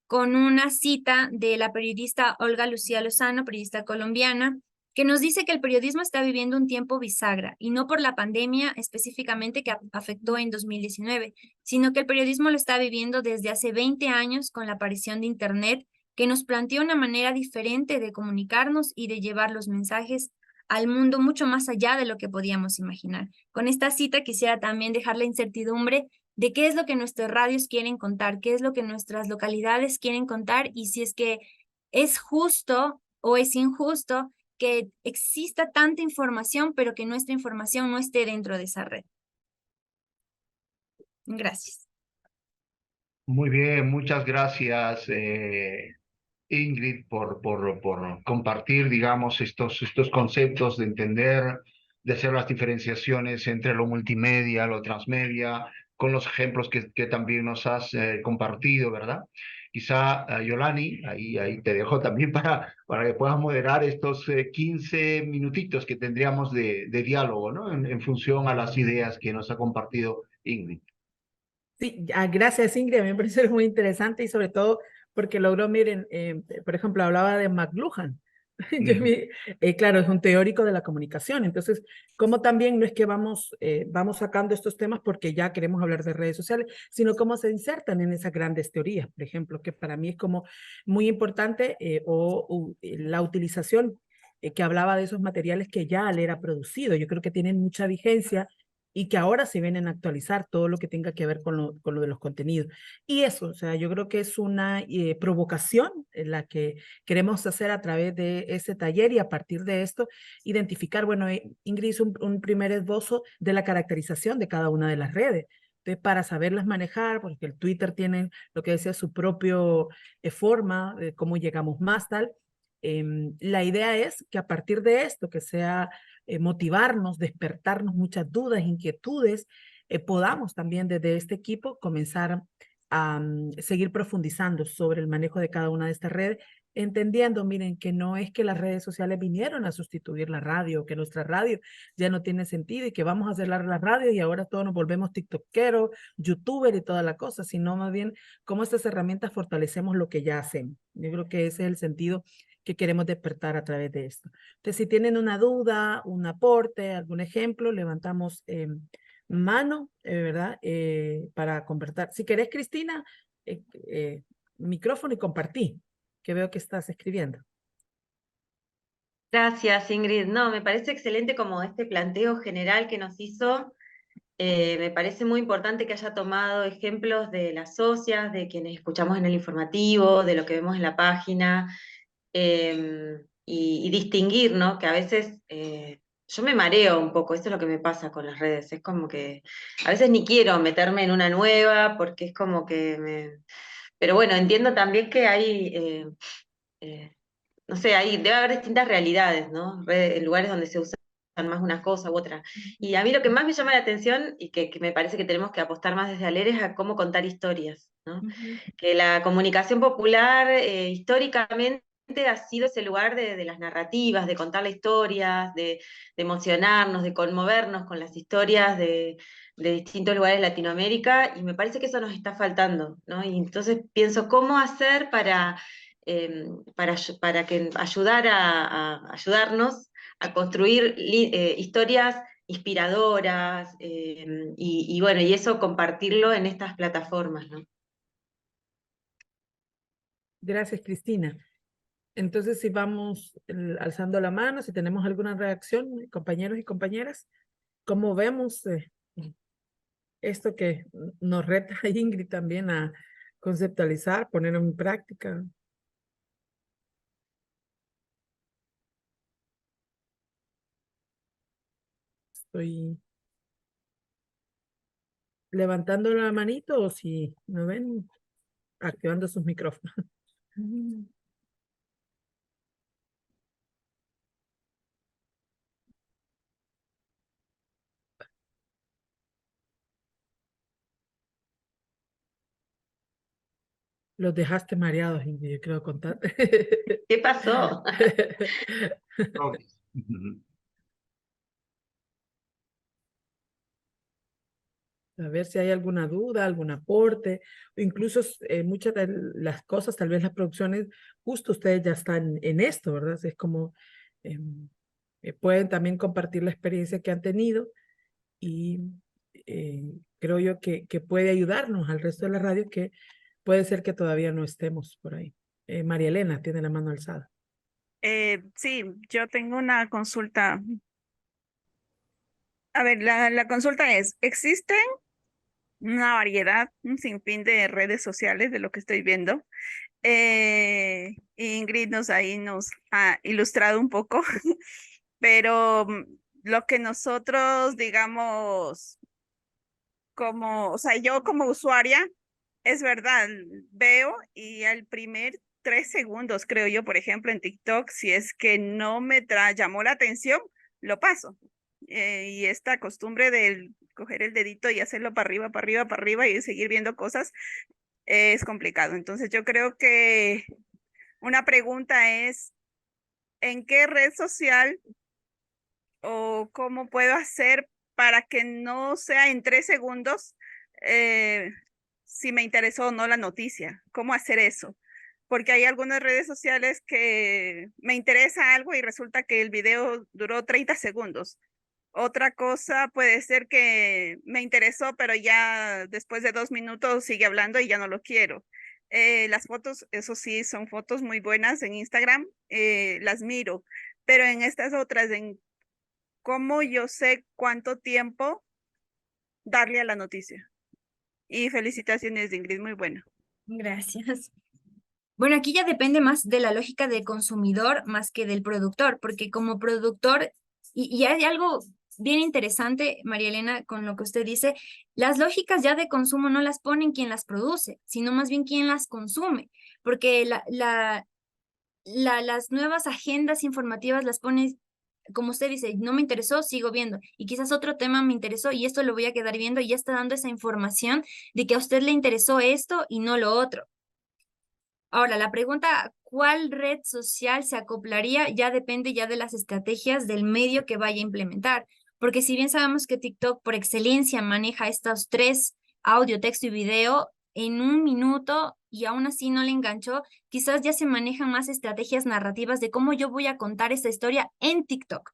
con una cita de la periodista Olga Lucía Lozano, periodista colombiana, que nos dice que el periodismo está viviendo un tiempo bisagra, y no por la pandemia específicamente que afectó en 2019, sino que el periodismo lo está viviendo desde hace 20 años con la aparición de Internet, que nos planteó una manera diferente de comunicarnos y de llevar los mensajes al mundo mucho más allá de lo que podíamos imaginar. Con esta cita quisiera también dejar la incertidumbre de qué es lo que nuestras radios quieren contar, qué es lo que nuestras localidades quieren contar y si es que es justo o es injusto que exista tanta información, pero que nuestra información no esté dentro de esa red. Gracias. Muy bien, muchas gracias, Ingrid, por compartir, digamos, estos conceptos de entender, de hacer las diferenciaciones entre lo multimedia, lo transmedia, con los ejemplos que también nos has compartido, ¿verdad? Quizá, Yolani, ahí te dejo también para que puedas moderar estos 15 minutitos que tendríamos de diálogo, ¿no? En función a las ideas que nos ha compartido Ingrid. Sí, gracias Ingrid, a mí me parece muy interesante y sobre todo porque logró, miren, por ejemplo, hablaba de McLuhan. Claro, es un teórico de la comunicación, entonces, como también no es que vamos sacando estos temas porque ya queremos hablar de redes sociales, sino cómo se insertan en esas grandes teorías, por ejemplo, que para mí es como muy importante, la utilización que hablaba de esos materiales que ya él era producido, yo creo que tienen mucha vigencia y que ahora se vienen a actualizar todo lo que tenga que ver con lo de los contenidos. Y eso, o sea, yo creo que es una provocación en la que queremos hacer a través de ese taller y a partir de esto identificar, bueno, Ingrid hizo un primer esbozo de la caracterización de cada una de las redes. Entonces, para saberlas manejar, porque el Twitter tiene lo que decía su propio forma de cómo llegamos más tal. La idea es que a partir de esto, que sea motivarnos, despertarnos muchas dudas, inquietudes, podamos también desde este equipo comenzar a seguir profundizando sobre el manejo de cada una de estas redes, entendiendo, miren, que no es que las redes sociales vinieron a sustituir la radio, que nuestra radio ya no tiene sentido y que vamos a hacer la radio y ahora todos nos volvemos tiktokeros, youtuber y toda la cosa, sino más bien cómo estas herramientas fortalecemos lo que ya hacemos. Yo creo que ese es el sentido que queremos despertar a través de esto. Entonces, si tienen una duda, un aporte, algún ejemplo, levantamos mano, ¿verdad? Para conversar. Si querés, Cristina, micrófono y compartí, que veo que estás escribiendo. Gracias, Ingrid. No, me parece excelente como este planteo general que nos hizo. Me parece muy importante que haya tomado ejemplos de las socias, de quienes escuchamos en el informativo, de lo que vemos en la página, y distinguir, ¿no? Que a veces yo me mareo un poco, eso es lo que me pasa con las redes, es como que a veces ni quiero meterme en una nueva porque es como que me... Pero bueno, entiendo también que hay, no sé, debe haber distintas realidades, ¿no? Lugares donde se usan más una cosa u otra. Y a mí lo que más me llama la atención y que me parece que tenemos que apostar más desde Aler es a cómo contar historias, ¿no? Que la comunicación popular históricamente ha sido ese lugar de las narrativas, de contar las historias, de emocionarnos, de conmovernos con las historias de distintos lugares de Latinoamérica, y me parece que eso nos está faltando, ¿no? Y entonces pienso cómo hacer para que ayudarnos a construir historias inspiradoras, y bueno, y eso compartirlo en estas plataformas, ¿no? Gracias, Cristina. Entonces, si vamos alzando la mano, si tenemos alguna reacción, compañeros y compañeras, ¿cómo vemos esto que nos reta Ingrid también a conceptualizar, poner en práctica. Estoy levantando la manito o si me ven activando sus micrófonos. Los dejaste mareados, Ingrid, yo creo contar. ¿Qué pasó? Ok. Ujú. A ver si hay alguna duda, algún aporte, o incluso muchas de las cosas, tal vez las producciones, justo ustedes ya están en esto, ¿verdad? Es como em, pueden también compartir la experiencia que han tenido y creo yo que puede ayudarnos al resto de la radio que puede ser que todavía no estemos por ahí. María Elena tiene la mano alzada. Sí, yo tengo una consulta. A ver, la consulta es, ¿existen una variedad, un sinfín de redes sociales de lo que estoy viendo? Ingrid nos ha ilustrado un poco, pero lo que nosotros, digamos, o sea, yo como usuaria, es verdad, veo y al primer 3 segundos, creo yo, por ejemplo, en TikTok, si es que no me llamó la atención, lo paso. Y esta costumbre del coger el dedito y hacerlo para arriba, para arriba, para arriba y seguir viendo cosas es complicado. Entonces yo creo que una pregunta es, ¿en qué red social o cómo puedo hacer para que no sea en 3 segundos si me interesó o no la noticia? ¿Cómo hacer eso? Porque hay algunas redes sociales que me interesa algo y resulta que el video duró 30 segundos. Otra cosa puede ser que me interesó, pero ya después de 2 minutos sigue hablando y ya no lo quiero. Las fotos, eso sí, son fotos muy buenas en Instagram, las miro, pero en estas otras, en cómo yo sé cuánto tiempo darle a la noticia. Y felicitaciones, Ingrid, muy bueno. Gracias. Bueno, aquí ya depende más de la lógica del consumidor más que del productor, porque como productor, y hay algo bien interesante, María Elena, con lo que usted dice, las lógicas ya de consumo no las ponen quien las produce, sino más bien quien las consume, porque las nuevas agendas informativas las pone, como usted dice, no me interesó, sigo viendo, y quizás otro tema me interesó y esto lo voy a quedar viendo y ya está dando esa información de que a usted le interesó esto y no lo otro. Ahora, la pregunta, ¿cuál red social se acoplaría? Ya depende ya de las estrategias del medio que vaya a implementar. Porque si bien sabemos que TikTok por excelencia maneja estos tres, audio, texto y video, en 1 minuto y aún así no le enganchó, quizás ya se manejan más estrategias narrativas de cómo yo voy a contar esta historia en TikTok.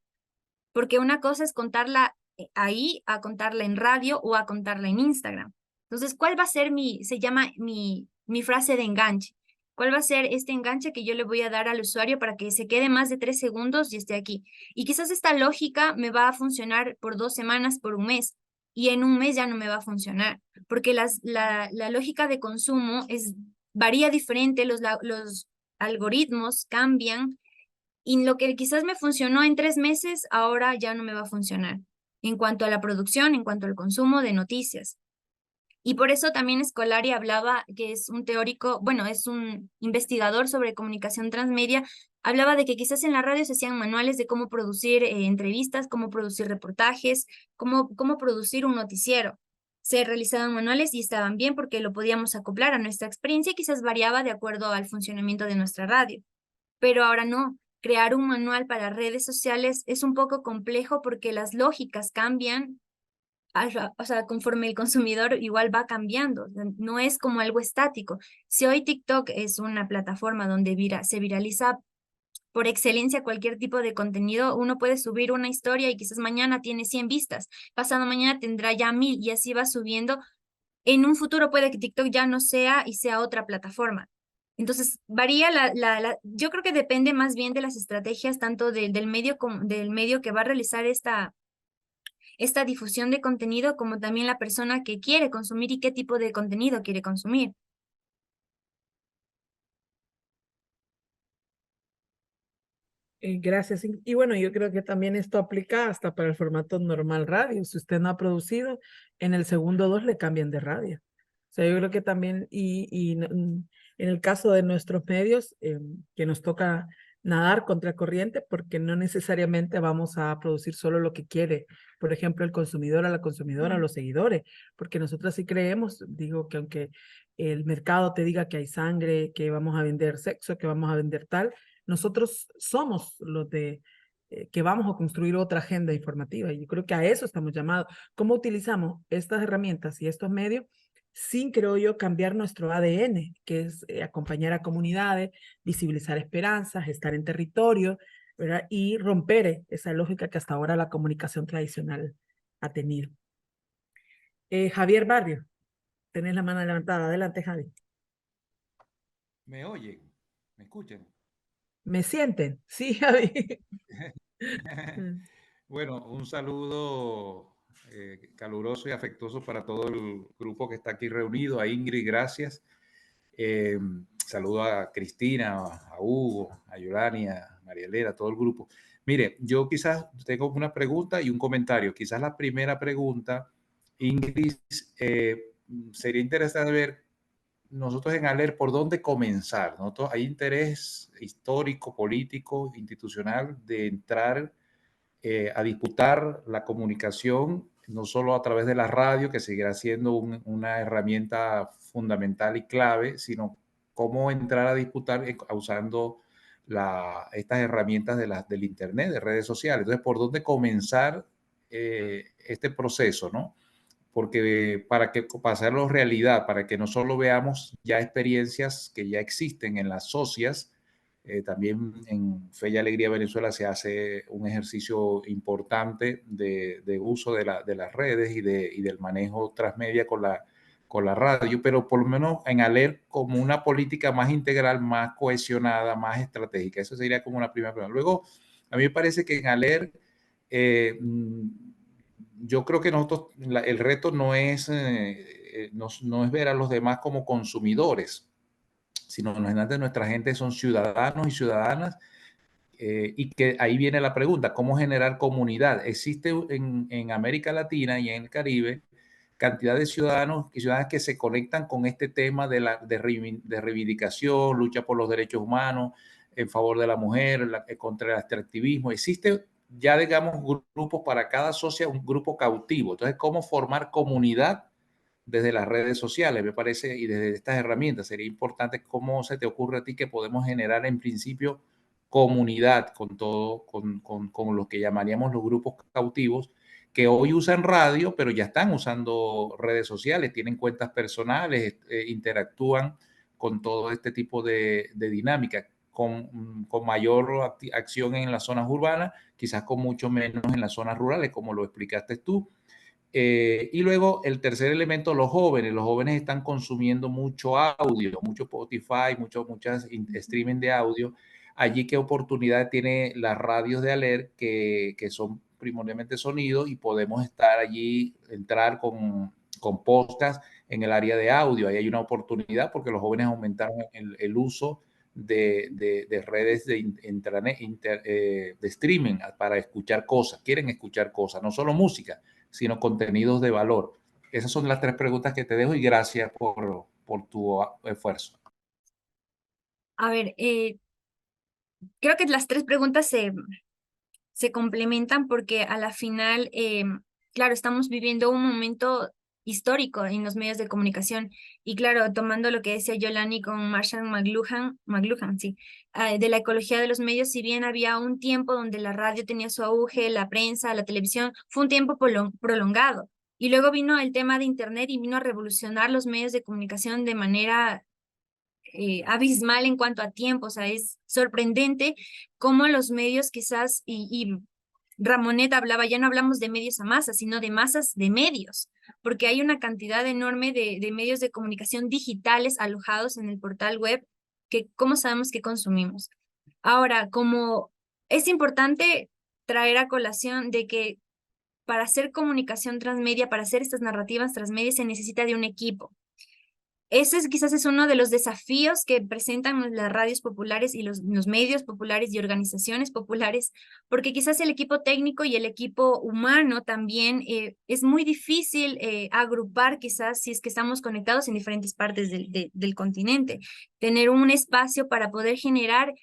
Porque una cosa es contarla ahí, a contarla en radio o a contarla en Instagram. Entonces, ¿cuál va a ser se llama mi frase de enganche? ¿Cuál va a ser este enganche que yo le voy a dar al usuario para que se quede más de 3 segundos y esté aquí? Y quizás esta lógica me va a funcionar por 2 semanas, por un mes, y en un mes ya no me va a funcionar, porque la lógica de consumo varía diferente, los algoritmos cambian, y lo que quizás me funcionó en 3 meses, ahora ya no me va a funcionar en cuanto a la producción, en cuanto al consumo de noticias. Y por eso también Scolari hablaba, que es un teórico, bueno, es un investigador sobre comunicación transmedia, hablaba de que quizás en la radio se hacían manuales de cómo producir entrevistas, cómo producir reportajes, cómo producir un noticiero. Se realizaban manuales y estaban bien porque lo podíamos acoplar a nuestra experiencia y quizás variaba de acuerdo al funcionamiento de nuestra radio. Pero ahora no. Crear un manual para redes sociales es un poco complejo porque las lógicas cambian, o sea, conforme el consumidor igual va cambiando, no es como algo estático. Si hoy TikTok es una plataforma donde se viraliza por excelencia cualquier tipo de contenido, uno puede subir una historia y quizás mañana tiene 100 vistas, pasado mañana tendrá ya 1000 y así va subiendo. En un futuro puede que TikTok ya no sea y sea otra plataforma. Entonces, varía yo creo que depende más bien de las estrategias tanto del medio que va a realizar esta difusión de contenido como también la persona que quiere consumir y qué tipo de contenido quiere consumir. Gracias. Y bueno, yo creo que también esto aplica hasta para el formato normal radio. Si usted no ha producido, en el segundo 2 le cambian de radio. O sea, yo creo que también, en el caso de nuestros medios, que nos toca nadar contra corriente, porque no necesariamente vamos a producir solo lo que quiere, por ejemplo, el consumidor a la consumidora, los seguidores, porque nosotros sí creemos, digo que aunque el mercado te diga que hay sangre, que vamos a vender sexo, que vamos a vender tal, nosotros somos los que vamos a construir otra agenda informativa. Y yo creo que a eso estamos llamados. ¿Cómo utilizamos estas herramientas y estos medios sin, creo yo, cambiar nuestro ADN, que es acompañar a comunidades, visibilizar esperanzas, estar en territorio, ¿verdad? Y romper esa lógica que hasta ahora la comunicación tradicional ha tenido. Javier Barrio, tenés la mano levantada. Adelante, Javi. ¿Me oyen? ¿Me escuchan? ¿Me sienten? Sí, Javi. Bueno, un saludo caluroso y afectuoso para todo el grupo que está aquí reunido. A Ingrid, gracias. Saludo a Cristina, a Hugo, a Yolani, a María Elena, a todo el grupo. Mire, yo quizás tengo una pregunta y un comentario. Quizás la primera pregunta, Ingrid, sería interesante ver nosotros en ALER por dónde comenzar. Nosotros hay interés histórico, político, institucional de entrar a disputar la comunicación, no solo a través de la radio, que seguirá siendo una herramienta fundamental y clave, sino cómo entrar a disputar usando estas herramientas del Internet, de redes sociales. Entonces, ¿por dónde comenzar este proceso, no? Porque para hacerlo realidad, para que no solo veamos ya experiencias que ya existen en las socias, también en Fe y Alegría Venezuela se hace un ejercicio importante de uso de las redes y del manejo transmedia con la radio, pero por lo menos en ALER como una política más integral, más cohesionada, más estratégica. Eso sería como una primera pregunta. Luego, a mí me parece que en ALER yo creo que nosotros, el reto no es ver a los demás como consumidores, sino nuestra gente son ciudadanos y ciudadanas, y que ahí viene la pregunta, ¿cómo generar comunidad? Existe en América Latina y en el Caribe cantidad de ciudadanos y ciudadanas que se conectan con este tema de reivindicación, lucha por los derechos humanos, en favor de la mujer, contra el extractivismo. Existe ya, digamos, grupos para cada socia, un grupo cautivo. Entonces, ¿cómo formar comunidad desde las redes sociales? Me parece, y desde estas herramientas, sería importante. ¿Cómo se te ocurre a ti que podemos generar en principio comunidad con todo, con lo que llamaríamos los grupos cautivos, que hoy usan radio, pero ya están usando redes sociales, tienen cuentas personales, interactúan con todo este tipo de dinámica, con mayor acción en las zonas urbanas, quizás con mucho menos en las zonas rurales, como lo explicaste tú. Y luego el tercer elemento, los jóvenes están consumiendo mucho audio, mucho Spotify, muchas streaming de audio. Allí, ¿qué oportunidad tiene las radios de ALER que son primordialmente sonido, y podemos estar allí, entrar con podcast en el área de audio? Ahí hay una oportunidad porque los jóvenes aumentaron el uso de redes de intranet, de streaming para escuchar cosas, quieren escuchar cosas, no solo música, sino contenidos de valor. Esas son las tres preguntas que te dejo y gracias por tu esfuerzo. A ver, creo que las tres preguntas se complementan porque a la final, claro, estamos viviendo un momento histórico en los medios de comunicación y claro, tomando lo que decía Yolani con Marshall McLuhan, sí, de la ecología de los medios, si bien había un tiempo donde la radio tenía su auge, la prensa, la televisión, fue un tiempo prolongado. Y luego vino el tema de Internet y vino a revolucionar los medios de comunicación de manera abismal en cuanto a tiempo. O sea, es sorprendente cómo los medios quizás, y Ramonet hablaba, ya no hablamos de medios a masas, sino de masas de medios, porque hay una cantidad enorme de medios de comunicación digitales alojados en el portal web que cómo sabemos que consumimos. Ahora, como es importante traer a colación de que para hacer comunicación transmedia, para hacer estas narrativas transmedia, se necesita de un equipo. Ese quizás es uno de los desafíos que presentan las radios populares y los medios populares y organizaciones populares, porque quizás el equipo técnico y el equipo humano también es muy difícil agrupar, quizás si es que estamos conectados en diferentes partes del continente, tener un espacio para poder generar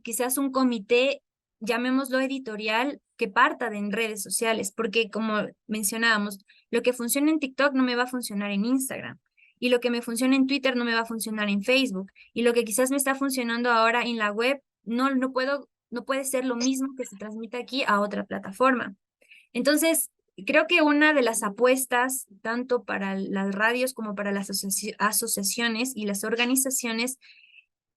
quizás un comité, llamémoslo editorial, que parta de en redes sociales, porque como mencionábamos, lo que funciona en TikTok no me va a funcionar en Instagram. Y lo que me funciona en Twitter no me va a funcionar en Facebook. Y lo que quizás me está funcionando ahora en la web no puede ser lo mismo que se transmite aquí a otra plataforma. Entonces, creo que una de las apuestas, tanto para las radios como para las asociaciones y las organizaciones,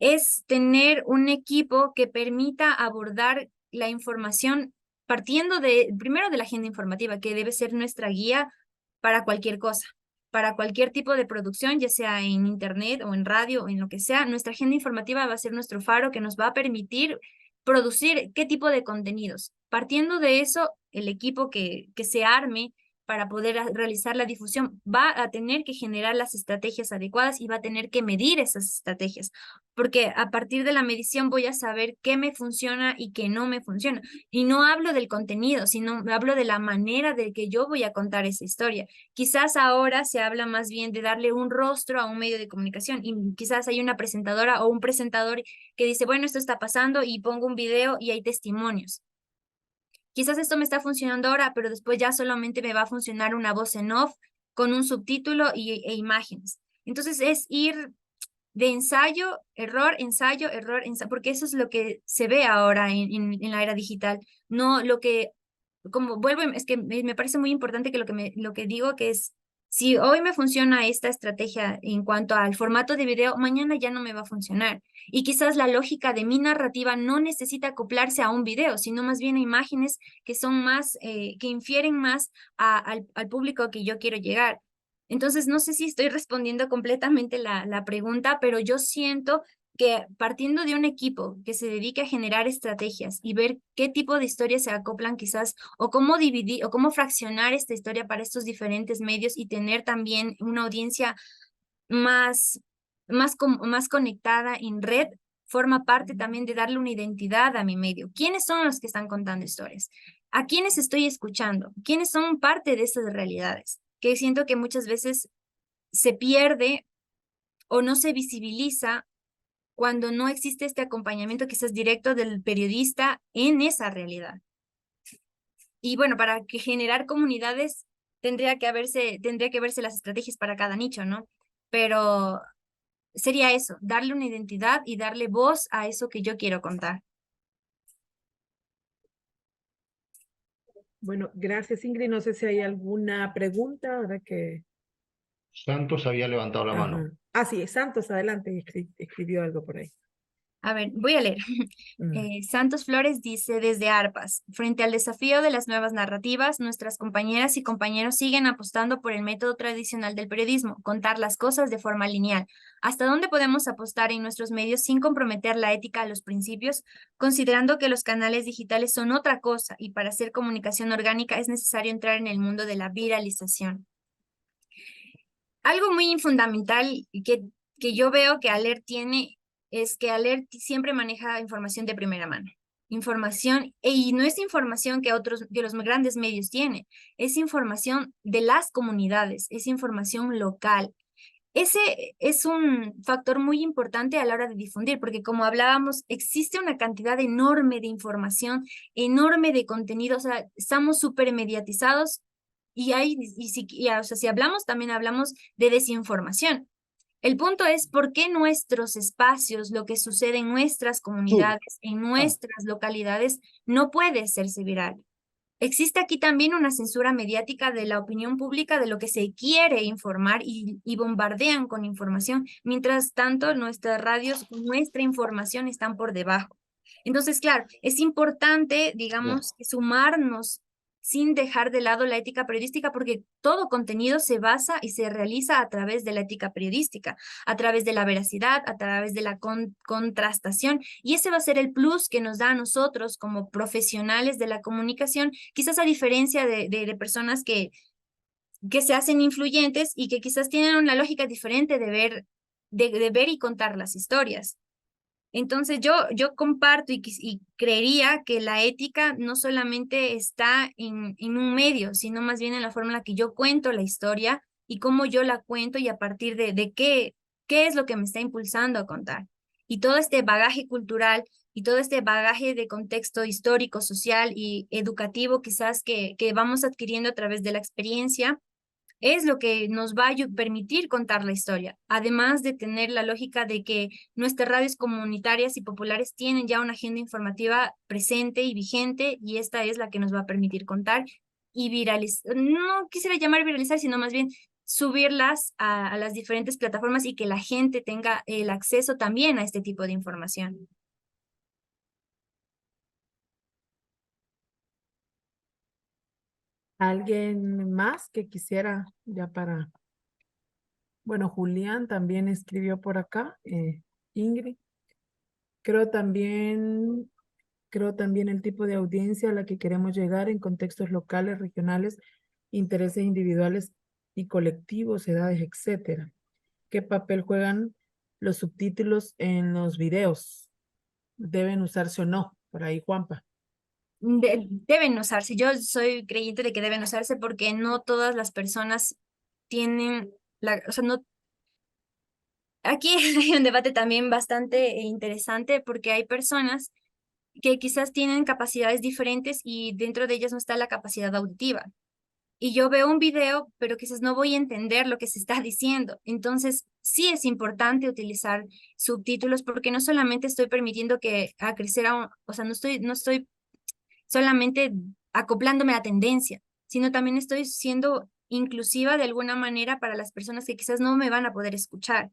es tener un equipo que permita abordar la información partiendo primero de la agenda informativa, que debe ser nuestra guía para cualquier cosa, para cualquier tipo de producción, ya sea en internet o en radio o en lo que sea. Nuestra agenda informativa va a ser nuestro faro que nos va a permitir producir qué tipo de contenidos. Partiendo de eso, el equipo que se arme para poder realizar la difusión va a tener que generar las estrategias adecuadas y va a tener que medir esas estrategias, porque a partir de la medición voy a saber qué me funciona y qué no me funciona. Y no hablo del contenido, sino hablo de la manera de que yo voy a contar esa historia. Quizás ahora se habla más bien de darle un rostro a un medio de comunicación y quizás hay una presentadora o un presentador que dice, bueno, esto está pasando y pongo un video y hay testimonios. Quizás esto me está funcionando ahora, pero después ya solamente me va a funcionar una voz en off con un subtítulo e imágenes. Entonces es ir de ensayo, error, ensayo, porque eso es lo que se ve ahora en la era digital. No lo que, como vuelvo, es que me parece muy importante que lo que digo que es, si hoy me funciona esta estrategia en cuanto al formato de video, mañana ya no me va a funcionar. Y quizás la lógica de mi narrativa no necesita acoplarse a un video, sino más bien a imágenes que son más, que infieren más al público que yo quiero llegar. Entonces, no sé si estoy respondiendo completamente la pregunta, pero yo siento que partiendo de un equipo que se dedique a generar estrategias y ver qué tipo de historias se acoplan quizás, o cómo dividir o cómo fraccionar esta historia para estos diferentes medios y tener también una audiencia más conectada en red, forma parte también de darle una identidad a mi medio. ¿Quiénes son los que están contando historias? ¿A quiénes estoy escuchando? ¿Quiénes son parte de esas realidades? Que siento que muchas veces se pierde o no se visibiliza cuando no existe este acompañamiento quizás directo del periodista en esa realidad. Y bueno, para que generar comunidades tendría que verse las estrategias para cada nicho, ¿no? Pero sería eso, darle una identidad y darle voz a eso que yo quiero contar. Bueno, gracias Ingrid. No sé si hay alguna pregunta ahora que... Santos había levantado la mano. Ajá. Ah, sí, Santos, adelante, escribió algo por ahí. A ver, voy a leer. Santos Flores dice desde Arpas, frente al desafío de las nuevas narrativas, nuestras compañeras y compañeros siguen apostando por el método tradicional del periodismo, contar las cosas de forma lineal. ¿Hasta dónde podemos apostar en nuestros medios sin comprometer la ética a los principios, considerando que los canales digitales son otra cosa y para hacer comunicación orgánica es necesario entrar en el mundo de la viralización? Algo muy fundamental que yo veo que Alert tiene es que Alert siempre maneja información de primera mano. Información, y no es información que los grandes medios tienen, es información de las comunidades, es información local. Ese es un factor muy importante a la hora de difundir, porque como hablábamos, existe una cantidad enorme de información, enorme de contenido, o sea, estamos súper mediatizados o sea, si hablamos, también hablamos de desinformación. El punto es por qué nuestros espacios, lo que sucede en nuestras comunidades, en nuestras localidades, no puede hacerse viral. Existe aquí también una censura mediática de la opinión pública de lo que se quiere informar y bombardean con información. Mientras tanto, nuestras radios, nuestra información están por debajo. Entonces, claro, es importante, digamos, sumarnos sin dejar de lado la ética periodística, porque todo contenido se basa y se realiza a través de la ética periodística, a través de la veracidad, a través de la contrastación, y ese va a ser el plus que nos da a nosotros como profesionales de la comunicación, quizás a diferencia de personas que se hacen influyentes y que quizás tienen una lógica diferente de ver y contar las historias. Entonces yo comparto y creería que la ética no solamente está en un medio, sino más bien en la forma en la que yo cuento la historia y cómo yo la cuento y a partir de qué es lo que me está impulsando a contar. Y todo este bagaje cultural y todo este bagaje de contexto histórico, social y educativo quizás que vamos adquiriendo a través de la experiencia, es lo que nos va a permitir contar la historia, además de tener la lógica de que nuestras radios comunitarias y populares tienen ya una agenda informativa presente y vigente, y esta es la que nos va a permitir contar y viralizar, no quisiera llamar viralizar, sino más bien subirlas a las diferentes plataformas y que la gente tenga el acceso también a este tipo de información. ¿Alguien más que quisiera ya para... Bueno, Julián también escribió por acá, Ingrid. Creo también el tipo de audiencia a la que queremos llegar en contextos locales, regionales, intereses individuales y colectivos, edades, etcétera. ¿Qué papel juegan los subtítulos en los videos? ¿Deben usarse o no? Por ahí, Juanpa. Deben usarse. Yo soy creyente de que deben usarse porque no todas las personas tienen o sea, no. Aquí hay un debate también bastante interesante porque hay personas que quizás tienen capacidades diferentes y dentro de ellas no está la capacidad auditiva. Y yo veo un video, pero quizás no voy a entender lo que se está diciendo. Entonces, sí es importante utilizar subtítulos porque no solamente estoy permitiendo que a crecer o sea, no estoy solamente acoplándome a la tendencia, sino también estoy siendo inclusiva de alguna manera para las personas que quizás no me van a poder escuchar.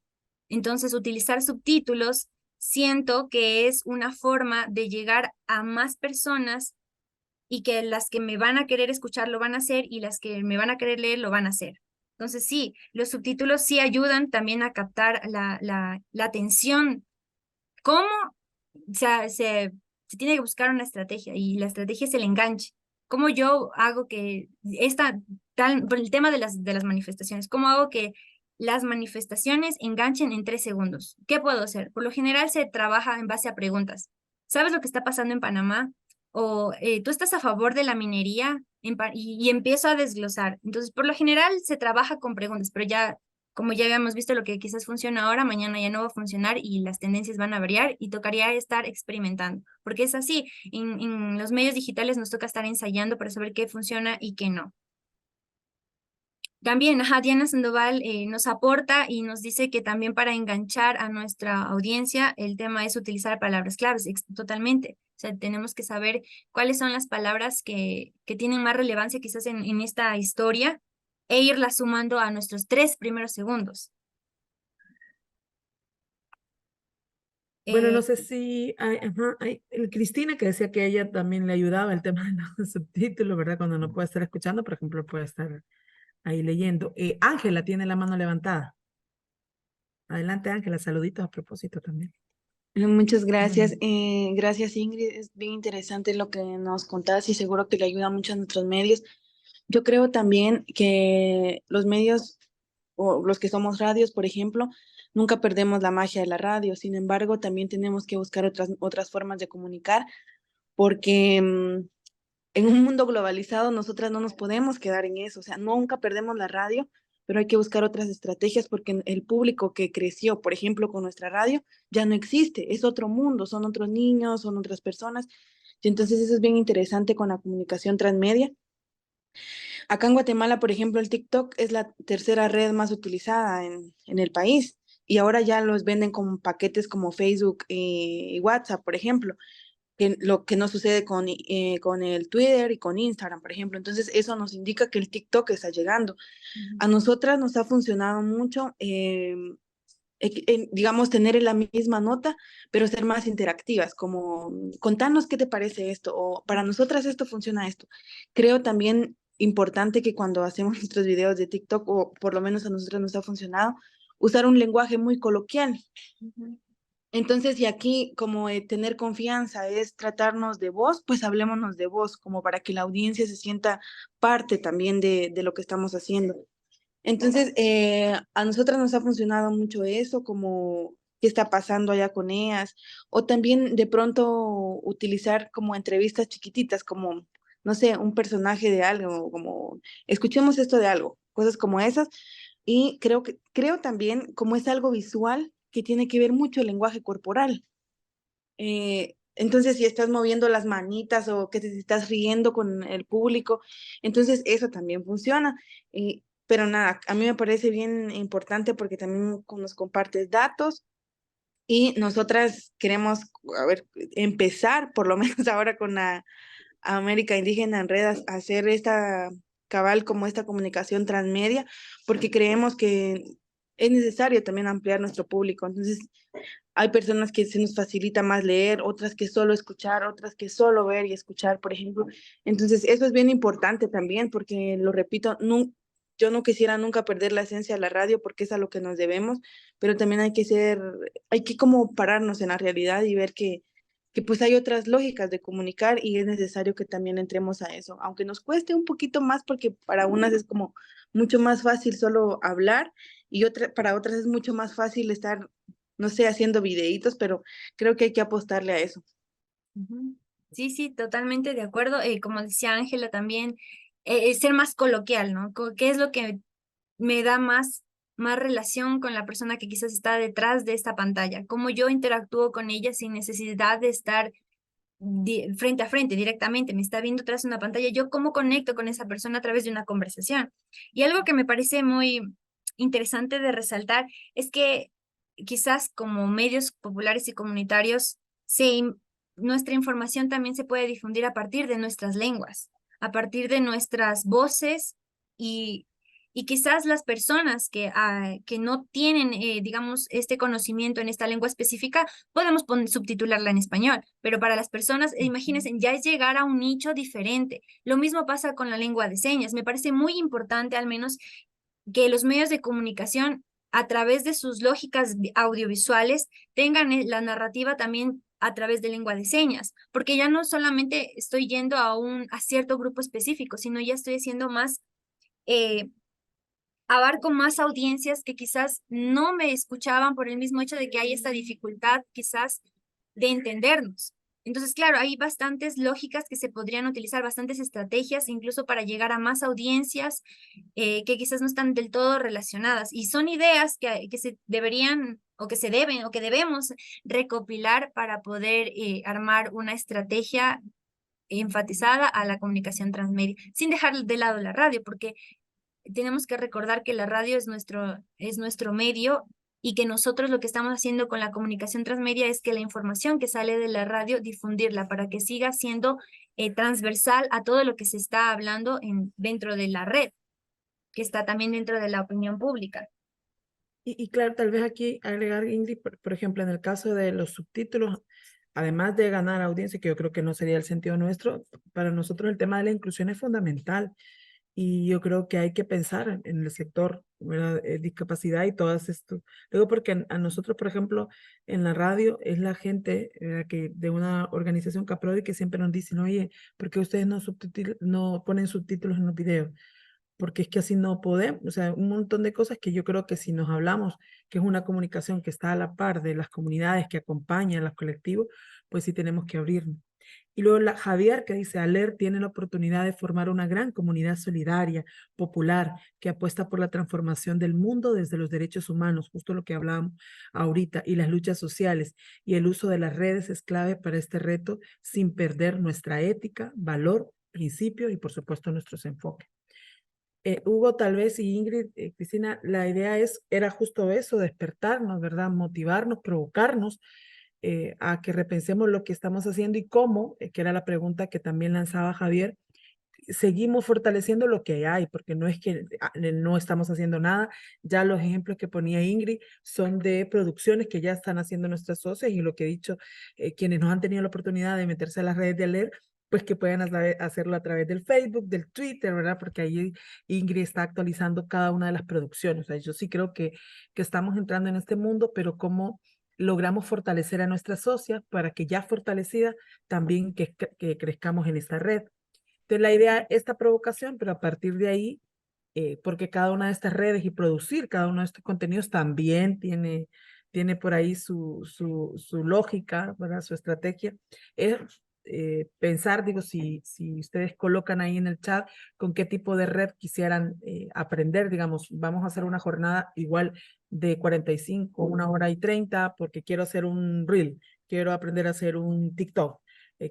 Entonces, utilizar subtítulos siento que es una forma de llegar a más personas y que las que me van a querer escuchar lo van a hacer y las que me van a querer leer lo van a hacer. Entonces, sí, los subtítulos sí ayudan también a captar la atención. ¿Cómo? O sea, se tiene que buscar una estrategia y la estrategia es el enganche. ¿Cómo yo hago que por el tema de las manifestaciones, cómo hago que las manifestaciones enganchen en 3 segundos? ¿Qué puedo hacer? Por lo general se trabaja en base a preguntas. ¿Sabes lo que está pasando en Panamá? O tú estás a favor de la minería y empiezo a desglosar. Entonces, por lo general se trabaja con preguntas, pero ya como ya habíamos visto, lo que quizás funciona ahora, mañana ya no va a funcionar y las tendencias van a variar y tocaría estar experimentando, porque es así, en los medios digitales nos toca estar ensayando para saber qué funciona y qué no. También, Diana Sandoval nos aporta y nos dice que también para enganchar a nuestra audiencia, el tema es utilizar palabras claves, totalmente. O sea, tenemos que saber cuáles son las palabras que tienen más relevancia quizás en esta historia e irlas sumando a nuestros 3 primeros segundos. Bueno, no sé si hay Cristina que decía que a ella también le ayudaba el tema de los subtítulos, ¿verdad? Cuando no puede estar escuchando, por ejemplo, puede estar ahí leyendo. Ángela tiene la mano levantada. Adelante, Ángela, saluditos a propósito también. Muchas gracias. Gracias, Ingrid. Es bien interesante lo que nos contabas y seguro que le ayuda mucho a nuestros medios. Yo creo también que los medios, o los que somos radios, por ejemplo, nunca perdemos la magia de la radio. Sin embargo, también tenemos que buscar otras formas de comunicar porque en un mundo globalizado nosotras no nos podemos quedar en eso. O sea, nunca perdemos la radio, pero hay que buscar otras estrategias porque el público que creció, por ejemplo, con nuestra radio, ya no existe. Es otro mundo, son otros niños, son otras personas. Y entonces eso es bien interesante con la comunicación transmedia. Acá en Guatemala, por ejemplo, el TikTok es la tercera red más utilizada en el país y ahora ya los venden como paquetes como Facebook y WhatsApp, por ejemplo, lo que no sucede con el Twitter y con Instagram, por ejemplo. Entonces, eso nos indica que el TikTok está llegando. A nosotras nos ha funcionado mucho digamos, tener la misma nota, pero ser más interactivas, como contanos qué te parece esto, o para nosotras esto funciona esto. Creo también importante que cuando hacemos nuestros videos de TikTok, o por lo menos a nosotros nos ha funcionado, usar un lenguaje muy coloquial. Entonces, y aquí como tener confianza es tratarnos de vos, pues hablémonos de vos, como para que la audiencia se sienta parte también de lo que estamos haciendo. Entonces, a nosotras nos ha funcionado mucho eso, como qué está pasando allá con ellas, o también de pronto utilizar como entrevistas chiquititas, como, no sé, un personaje de algo, como escuchemos esto de algo, cosas como esas. Y creo también, como es algo visual, que tiene que ver mucho el lenguaje corporal. Entonces, si estás moviendo las manitas o que te estás riendo con el público, entonces eso también funciona. Pero nada, a mí me parece bien importante porque también nos compartes datos y nosotras queremos, a ver, empezar por lo menos ahora con la América Indígena en Red a hacer esta cabal como esta comunicación transmedia, porque creemos que es necesario también ampliar nuestro público. Entonces, hay personas que se nos facilita más leer, otras que solo escuchar, otras que solo ver y escuchar, por ejemplo. Entonces, eso es bien importante también, porque lo repito, yo no quisiera nunca perder la esencia de la radio porque es a lo que nos debemos, pero también hay que como pararnos en la realidad y ver que pues hay otras lógicas de comunicar y es necesario que también entremos a eso, aunque nos cueste un poquito más porque para unas es como mucho más fácil solo hablar y para otras es mucho más fácil estar, no sé, haciendo videitos, pero creo que hay que apostarle a eso. Sí, sí, totalmente de acuerdo. Como decía Ángela también, ser más coloquial, ¿no? ¿Qué es lo que me da más relación con la persona que quizás está detrás de esta pantalla? Cómo yo interactúo con ella sin necesidad de estar frente a frente directamente, me está viendo tras una pantalla, yo cómo conecto con esa persona a través de una conversación. Y algo que me parece muy interesante de resaltar es que quizás como medios populares y comunitarios, nuestra información también se puede difundir a partir de nuestras lenguas, a partir de nuestras voces y quizás las personas que no tienen, digamos, este conocimiento en esta lengua específica, podemos subtitularla en español, pero para las personas, imagínense, ya es llegar a un nicho diferente. Lo mismo pasa con la lengua de señas. Me parece muy importante, al menos, que los medios de comunicación, a través de sus lógicas audiovisuales, tengan la narrativa también a través de lengua de señas, porque ya no solamente estoy yendo a cierto grupo específico, sino ya estoy haciendo más... abarco más audiencias que quizás no me escuchaban por el mismo hecho de que hay esta dificultad quizás de entendernos. Entonces, claro, hay bastantes lógicas que se podrían utilizar, bastantes estrategias, incluso para llegar a más audiencias que quizás no están del todo relacionadas. Y son ideas que se deberían o que se deben o que debemos recopilar para poder armar una estrategia enfatizada a la comunicación transmedia, sin dejar de lado la radio, porque tenemos que recordar que la radio es nuestro medio y que nosotros lo que estamos haciendo con la comunicación transmedia es que la información que sale de la radio, difundirla para que siga siendo transversal a todo lo que se está hablando dentro de la red, que está también dentro de la opinión pública. Y claro, tal vez aquí agregar, Ingrid, por ejemplo, en el caso de los subtítulos, además de ganar audiencia, que yo creo que no sería el sentido nuestro, para nosotros el tema de la inclusión es fundamental. Y yo creo que hay que pensar en el sector, ¿verdad? Discapacidad y todas esto. Luego porque a nosotros, por ejemplo, en la radio es la gente que de una organización CAPRODI que siempre nos dicen, oye, ¿por qué ustedes no ponen subtítulos en los videos? Porque es que así no podemos, o sea, un montón de cosas que yo creo que si nos hablamos, que es una comunicación que está a la par de las comunidades que acompañan a los colectivos, pues sí tenemos que abrirnos. Y luego Javier que dice, ALER tiene la oportunidad de formar una gran comunidad solidaria, popular, que apuesta por la transformación del mundo desde los derechos humanos, justo lo que hablábamos ahorita, y las luchas sociales. Y el uso de las redes es clave para este reto sin perder nuestra ética, valor, principio y por supuesto nuestros enfoques. Hugo, tal vez, y Ingrid, Cristina, la idea era justo eso, despertarnos, ¿verdad? Motivarnos, provocarnos a que repensemos lo que estamos haciendo y cómo, que era la pregunta que también lanzaba Javier, seguimos fortaleciendo lo que hay, porque no es que no estamos haciendo nada. Ya los ejemplos que ponía Ingrid son de producciones que ya están haciendo nuestras socias, y lo que he dicho, quienes nos han tenido la oportunidad de meterse a las redes de ALER, pues que puedan hacerlo a través del Facebook, del Twitter, ¿verdad? Porque ahí Ingrid está actualizando cada una de las producciones. O sea, yo sí creo que estamos entrando en este mundo, pero cómo logramos fortalecer a nuestras socias para que ya fortalecida también que crezcamos en esta red. Entonces la idea, esta provocación, pero a partir de ahí, porque cada una de estas redes y producir cada uno de estos contenidos también tiene por ahí su lógica, ¿verdad? Su estrategia, es pensar, digo, si ustedes colocan ahí en el chat con qué tipo de red quisieran aprender, digamos, vamos a hacer una jornada igual de 45, 1 hora y 30, porque quiero hacer un reel, quiero aprender a hacer un TikTok,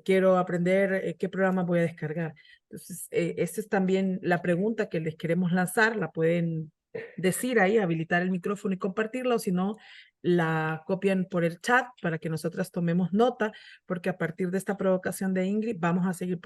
quiero aprender qué programa voy a descargar. Entonces, esta es también la pregunta que les queremos lanzar, la pueden decir ahí, habilitar el micrófono y compartirla, o si no, la copian por el chat para que nosotras tomemos nota, porque a partir de esta provocación de Ingrid vamos a seguir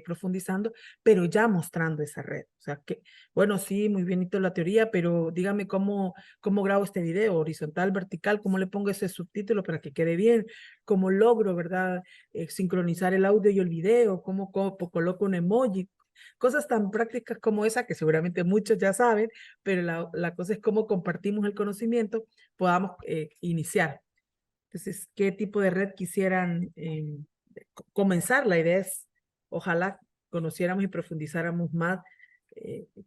profundizando, pero ya mostrando esa red. O sea que, bueno, sí, muy bienito la teoría, pero dígame cómo grabo este video, horizontal, vertical, cómo le pongo ese subtítulo para que quede bien, cómo logro, ¿verdad? Sincronizar el audio y el video, cómo coloco un emoji, cosas tan prácticas como esa que seguramente muchos ya saben, pero la cosa es cómo compartimos el conocimiento, podamos iniciar. Entonces, ¿qué tipo de red quisieran comenzar? La idea es, ojalá conociéramos y profundizáramos más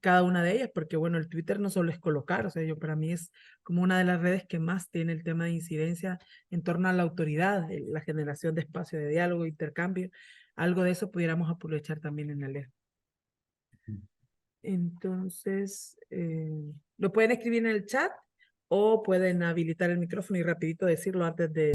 cada una de ellas, porque bueno, el Twitter no solo es colocar, o sea, para mí es como una de las redes que más tiene el tema de incidencia en torno a la autoridad, la generación de espacio de diálogo, intercambio. Algo de eso pudiéramos aprovechar también en ALER. Entonces, lo pueden escribir en el chat o pueden habilitar el micrófono y rapidito decirlo antes de...